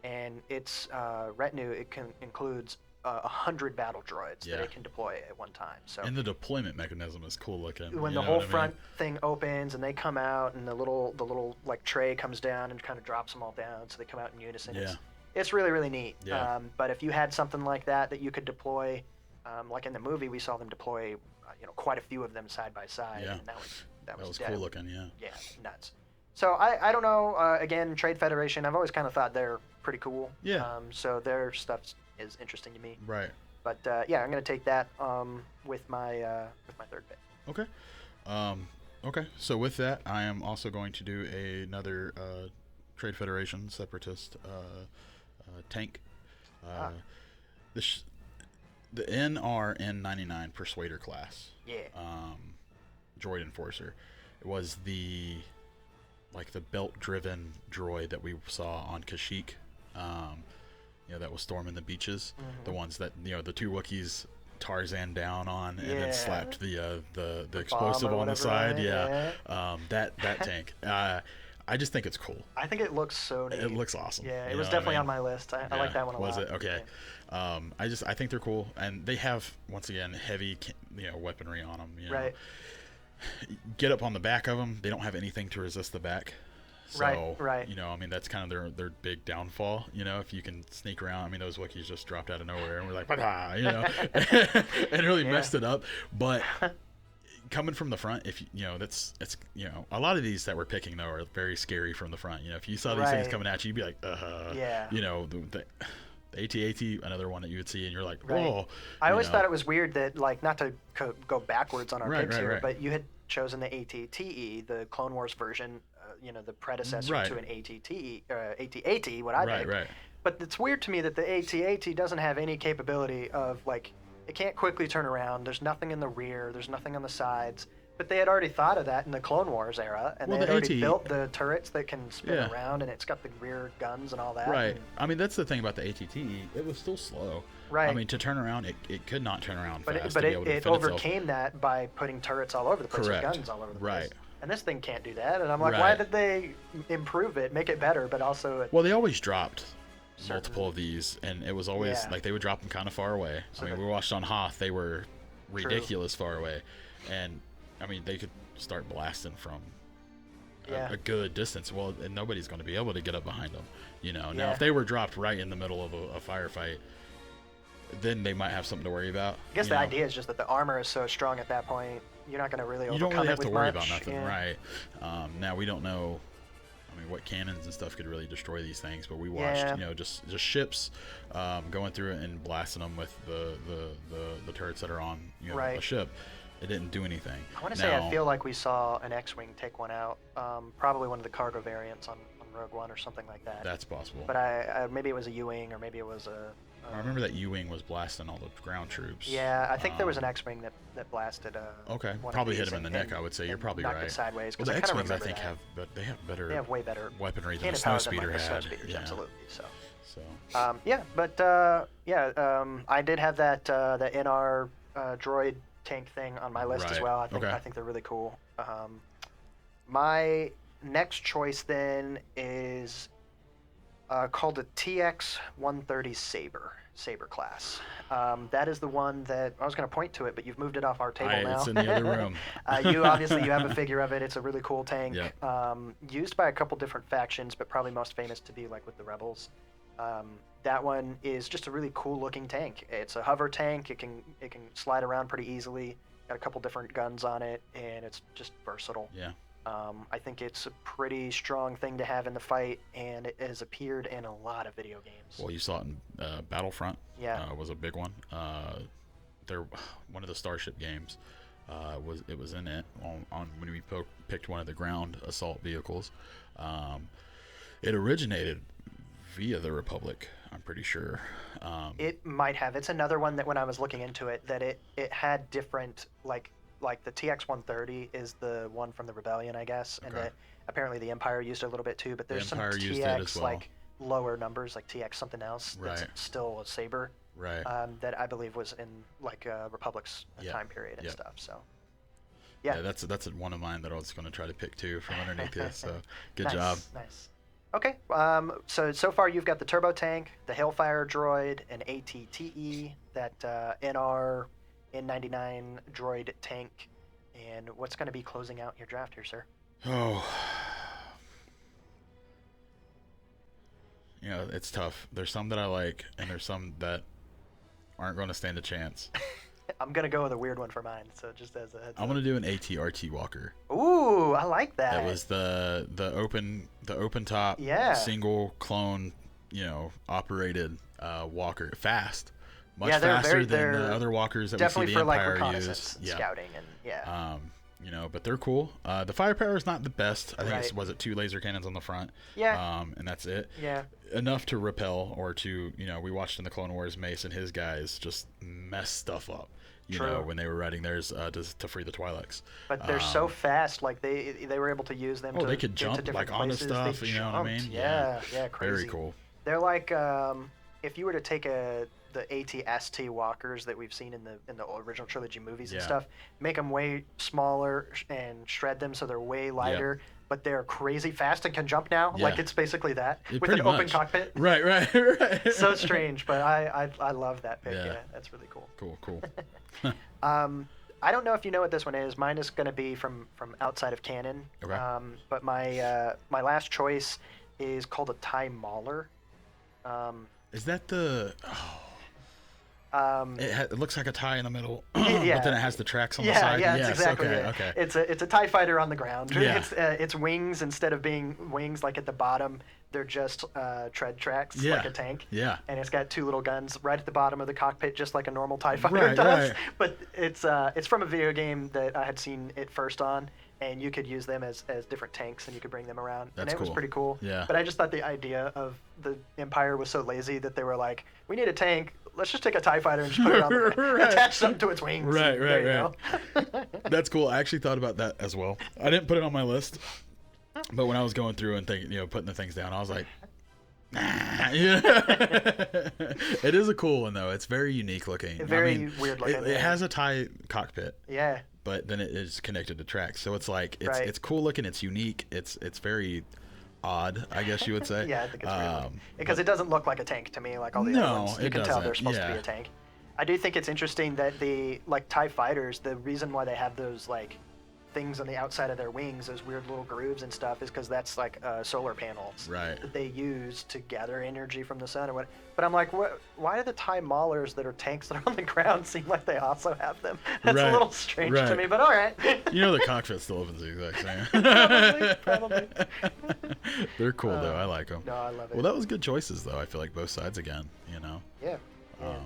and its retinue includes 100 battle droids that it can deploy at one time. So, and the deployment mechanism is cool looking. When the whole front thing opens and they come out, and the little like tray comes down and kind of drops them all down, so they come out in unison. Yeah. It's really, really neat. Yeah. But if you had something like that you could deploy, like in the movie, we saw them deploy, quite a few of them side by side. Yeah. And that was cool looking. Yeah. Yeah, nuts. So I don't know. Again, Trade Federation, I've always kind of thought they're pretty cool. Yeah. So their stuff is interesting to me. Right. But yeah, I'm gonna take that with my third pick. Okay. Okay. So with that, I am also going to do another Trade Federation Separatist tank. The NRN99 Persuader class. Yeah. Droid Enforcer. It was the belt-driven droid that we saw on Kashyyyk. That was storming the beaches. Mm-hmm. The ones that the 2 Wookiees Tarzan down on, and then slapped the explosive on the side. Yeah. That tank. I just think it's cool. I think it looks so neat. It looks awesome. Yeah, it was definitely on my list. I like that one a lot. Was it? Okay. Yeah. I think they're cool, and they have, once again, heavy weaponry on them. Right. Get up on the back of them. They don't have anything to resist the back. So, right. That's kind of their big downfall. If you can sneak around. Those Wookiees just dropped out of nowhere, and we're like, and really messed it up. But coming from the front, it's a lot of these that we're picking though are very scary from the front. If you saw these things coming at you, you'd be like, the AT-AT, another one that you would see, and you're like, whoa. I always thought it was weird that, not to go backwards on our picks here, but you had chosen the AT-TE, the Clone Wars version, the predecessor to an AT-TE, AT-AT, what I picked. Right. But it's weird to me that the AT-AT doesn't have any capability of, it can't quickly turn around. There's nothing in the rear. There's nothing on the sides. But they had already thought of that in the Clone Wars era, and they had already built the turrets that can spin around, and it's got the rear guns and all that. Right. That's the thing about the AT-TE. It was still slow. Right. To turn around, it could not turn around fast. But it overcame that by putting turrets all over the place, Correct. With guns all over the place. Right. And this thing can't do that. And I'm like, why did they improve it, make it better, but also... Well, they always dropped multiple of these, and it was always they would drop them kind of far away. So we watched on Hoth, they were ridiculous far away. And, they could start blasting from a good distance. Well, and nobody's going to be able to get up behind them. Now, if they were dropped right in the middle of a firefight, then they might have something to worry about. I guess the idea is just that the armor is so strong at that point, you're not going to really overcome it. You don't really have to worry about much. nothing, right? Now, we don't know what cannons and stuff could really destroy these things, but we watched just ships going through it and blasting them with the turrets that are on a ship. It didn't do anything. I want to say I feel like we saw an X-Wing take one out, probably one of the cargo variants on Rogue One or something like that. That's possible. But I maybe it was a U-Wing, or maybe it was a... I remember that U-Wing was blasting all the ground troops. Yeah, I think there was an X-Wing that blasted. Okay, probably hit him in the neck. I would say you're probably right. It sideways. Well, the X-Wings I think have way better weaponry than the Snowspeeder had. Absolutely. So. I did have that the NR droid tank thing on my list as well. I think they're really cool. My next choice then is called a TX-130 Saber class. That is the one that I was going to point to it, but you've moved it off our table now. It's in the other room. You have a figure of it. It's a really cool tank. Yep. Used by a couple different factions, but probably most famous to be with the Rebels. That one is just a really cool looking tank. It's a hover tank. It can slide around pretty easily. Got a couple different guns on it, and it's just versatile. Yeah. I think it's a pretty strong thing to have in the fight, and it has appeared in a lot of video games. Well, you saw it in Battlefront. Yeah. Was a big one. They're one of the Starship games. was in it on when we picked one of the ground assault vehicles. It originated via the Republic, I'm pretty sure. It might have. It's another one that when I was looking into it, that it had different, like the TX-130 is the one from the Rebellion, I guess, and that apparently the Empire used it a little bit too, but there's some TX well. Like lower numbers, like TX something else, that's still a Saber, that I believe was in like Republic's time period and stuff. So yeah, that's one of mine that I was going to try to pick too from underneath it. So good job. Nice. Okay. So far you've got the turbo tank, the Hailfire droid, an ATTE, that NR N99 droid tank, and what's going to be closing out your draft here, sir? Oh. You know, it's tough. There's some that I like, and there's some that aren't going to stand a chance. I'm going to go with a weird one for mine, so just as a heads up. I'm going to do an ATRT Walker. Ooh, I like that. That was the open top, single clone, operated Walker. Fast. Much faster than the other walkers that we see the Empire use. Scouting, and but they're cool. The firepower is not the best. I think was it 2 laser cannons on the front. Yeah. And that's it. Yeah. Enough to repel or to, we watched in the Clone Wars, Mace and his guys just mess stuff up. When they were riding theirs to free the Twi'leks. But they're so fast, like they were able to use them. They could jump like onto stuff. You know what I mean? Yeah, crazy. Very cool. They're like if you were to take the AT-ST walkers that we've seen in the original trilogy movies and stuff, make them way smaller and shred them so they're way lighter, but they're crazy fast and can jump now. Like it's basically that with an open cockpit. Right. So strange, but I love that pick. Yeah, that's really cool. Cool. I don't know if you know what this one is. Mine is going to be from outside of canon. Okay. But my last choice is called a TIE Mauler. Is that the? It looks like a tie in the middle, but then it has the tracks on the side. Yeah, that's exactly it. Okay. It's a TIE fighter on the ground. Yeah. Its wings, instead of being wings like at the bottom, they're just tread tracks like a tank. Yeah. And it's got 2 little guns right at the bottom of the cockpit, just like a normal TIE fighter does. Right. But it's from a video game that I had seen it first on, and you could use them as different tanks, and you could bring them around. That's and it was pretty cool. Yeah. But I just thought the idea of the Empire was so lazy that they were like, we need a tank. Let's just take a TIE fighter and just put it on and attach something to its wings. Right. That's cool. I actually thought about that as well. I didn't put it on my list, but when I was going through and putting the things down, I was like, nah. It is a cool one though. It's very unique looking. Very weird looking. It has a TIE cockpit. Yeah. But then it is connected to tracks, so it's like it's cool looking. It's unique. It's very odd, I guess you would say. Yeah, I think it's weird. Because it doesn't look like a tank to me, like all the other ones. You can tell they're supposed to be a tank. I do think it's interesting that the TIE fighters, the reason why they have those like things on the outside of their wings, those weird little grooves and stuff, is because that's like solar panels that they use to gather energy from the sun or what. But I'm like, why do the TIE Maulers that are tanks that are on the ground seem like they also have them? That's a little strange to me, but all right. The cockpit still opens the exact same. Probably. They're cool though. I like them. No, I love it. Well, that was good choices though. I feel like both sides again. Yeah.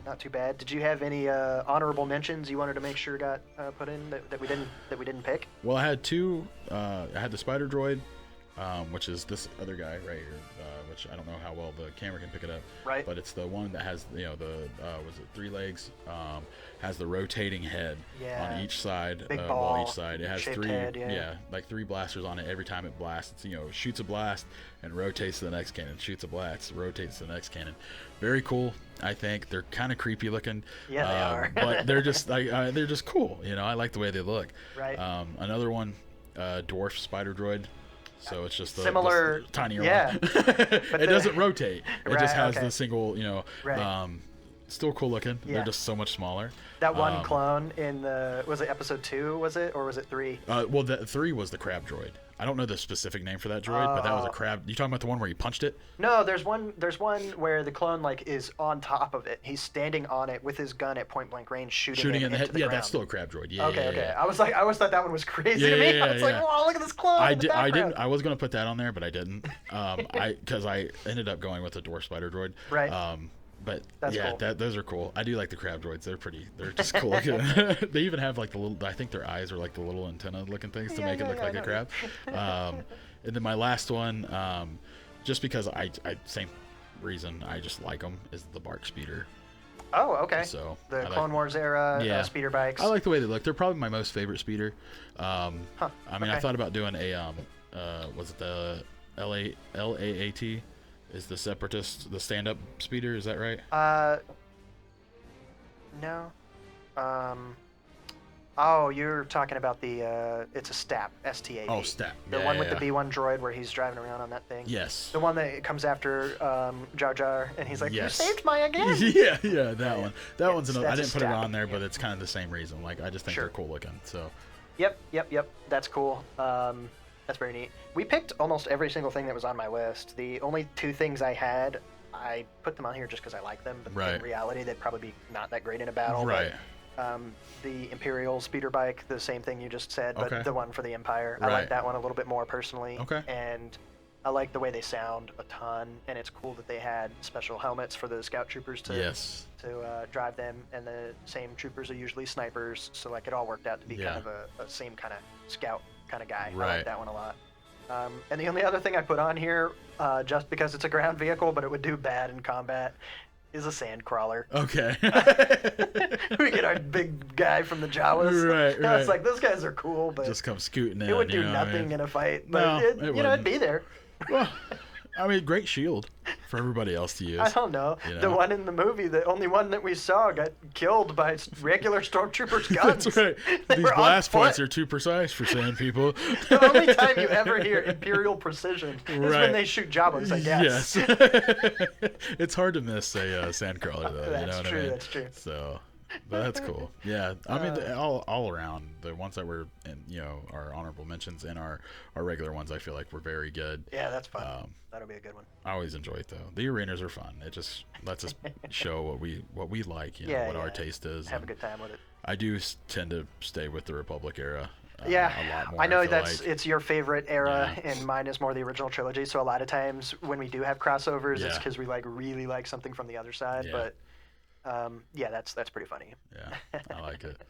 Not too bad. Did you have any honorable mentions you wanted to make sure got put in that we didn't pick? Well, I had 2. I had the Spider Droid, which is this other guy right here, which I don't know how well the camera can pick it up. Right. But it's the one that has was it 3 legs? Has the rotating head on each side. Big ball. Each side. It has 3. Head, like 3 blasters on it every time it blasts. It's, shoots a blast and rotates to the next cannon. Shoots a blast, rotates to the next cannon. Very cool. I think they're kind of creepy looking. Yeah, they are. But they're just they're just cool. I like the way they look. Right. Another one, dwarf spider droid. So it's just similar, just tinier one. But it doesn't rotate. It just has the single. Still cool looking. Yeah. They're just so much smaller. That one clone in was it episode 2? Was it, or was it 3? Well, the 3 was the crab droid. I don't know the specific name for that droid, but that was a crab. You talking about the one where you punched it? No, there's one where the clone is on top of it. He's standing on it with his gun at point blank range, shooting it in the head. Yeah, that's still a crab droid. Yeah. Okay. I was like, I always thought that one was crazy to me. I was like, wow, look at this clone. I didn't. I was gonna put that on there, but I didn't. Because I ended up going with the dwarf spider droid. Right. But That's yeah, cool. those are cool. I do like the crab droids. They're just cool looking. They even have like the little, I think their eyes are like the little antenna looking things to make it look like a crab. And then my last one, just because I same reason I just like them, is the Bark Speeder. Oh, okay. So the Clone Wars era speeder bikes. I like the way they look. They're probably my most favorite speeder. I mean, okay. I thought about doing a was it the LAAT? Is the Separatist the stand-up speeder? Is that right? No. Oh, you're talking about the it's a STAP, STAP. Oh, STAP. The one with the B1 droid where he's driving around on that thing. Yes. The one that comes after Jar Jar, and he's like, Yes. "You saved my again." yeah, that one. That one's another. I didn't put it on there, yeah. but it's kind of the same reason. Like, I just think Sure. they're cool looking. So. Yep. That's cool. That's very neat. We picked almost every single thing that was on my list. The only two things I had, I put them on here just because I like them, but Right. in reality, they'd probably be not that great in a battle. Right. But, the Imperial speeder bike, the same thing you just said, but Okay. the one for the Empire. I Right. like that one a little bit more personally. Okay. And I like the way they sound a ton, and it's cool that they had special helmets for the scout troopers to Yes. drive them, and the same troopers are usually snipers, so like it all worked out to be Yeah. kind of a same kind of scout kind of guy. I Right. like that one a lot. And the only other thing I put on here, just because it's a ground vehicle, but it would do bad in combat, is a sand crawler. Okay. We get our big guy from the Jawas. Right, I was right. like, those guys are cool, but Just come scooting in. it would you do know what I nothing mean? in a fight. No, But it it'd wouldn't. be there. Well, I mean, great shield for everybody else to use. I don't know. You The know? one in the movie, the only one that we saw, got killed by regular stormtroopers' guns. That's right. They These were on blast points foot. are too precise for sand people. The only time you ever hear Imperial precision is Right. when they shoot Jawas, I guess. Yes. It's hard to miss a sandcrawler, though. That's you know what true, I mean? that's true. So, but that's cool. Yeah. I mean, all around, the ones that were, in, our honorable mentions and our regular ones, I feel like were very good. Yeah, that's fun. That'll be a good one. I always enjoy it, though. The arenas are fun. It just lets us show what we like, Yeah, what yeah. our taste is. Have a and good time with it. I do tend to stay with the Republic era. A lot more, I know feel that's like. it's your favorite era, Yeah. and mine is more the original trilogy. So a lot of times when we do have crossovers, it's Yeah. because we really like something from the other side. Yeah. But that's pretty funny. Yeah, I like it.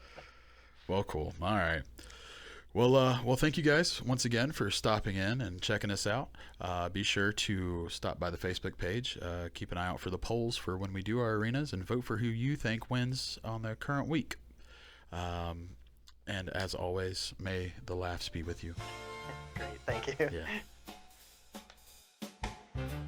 Well, cool. All right. Well, thank you guys once again for stopping in and checking us out. Be sure to stop by the Facebook page. Keep an eye out for the polls for when we do our arenas, and vote for who you think wins on the current week. And as always, may the laughs be with you. Great, thank you. Yeah.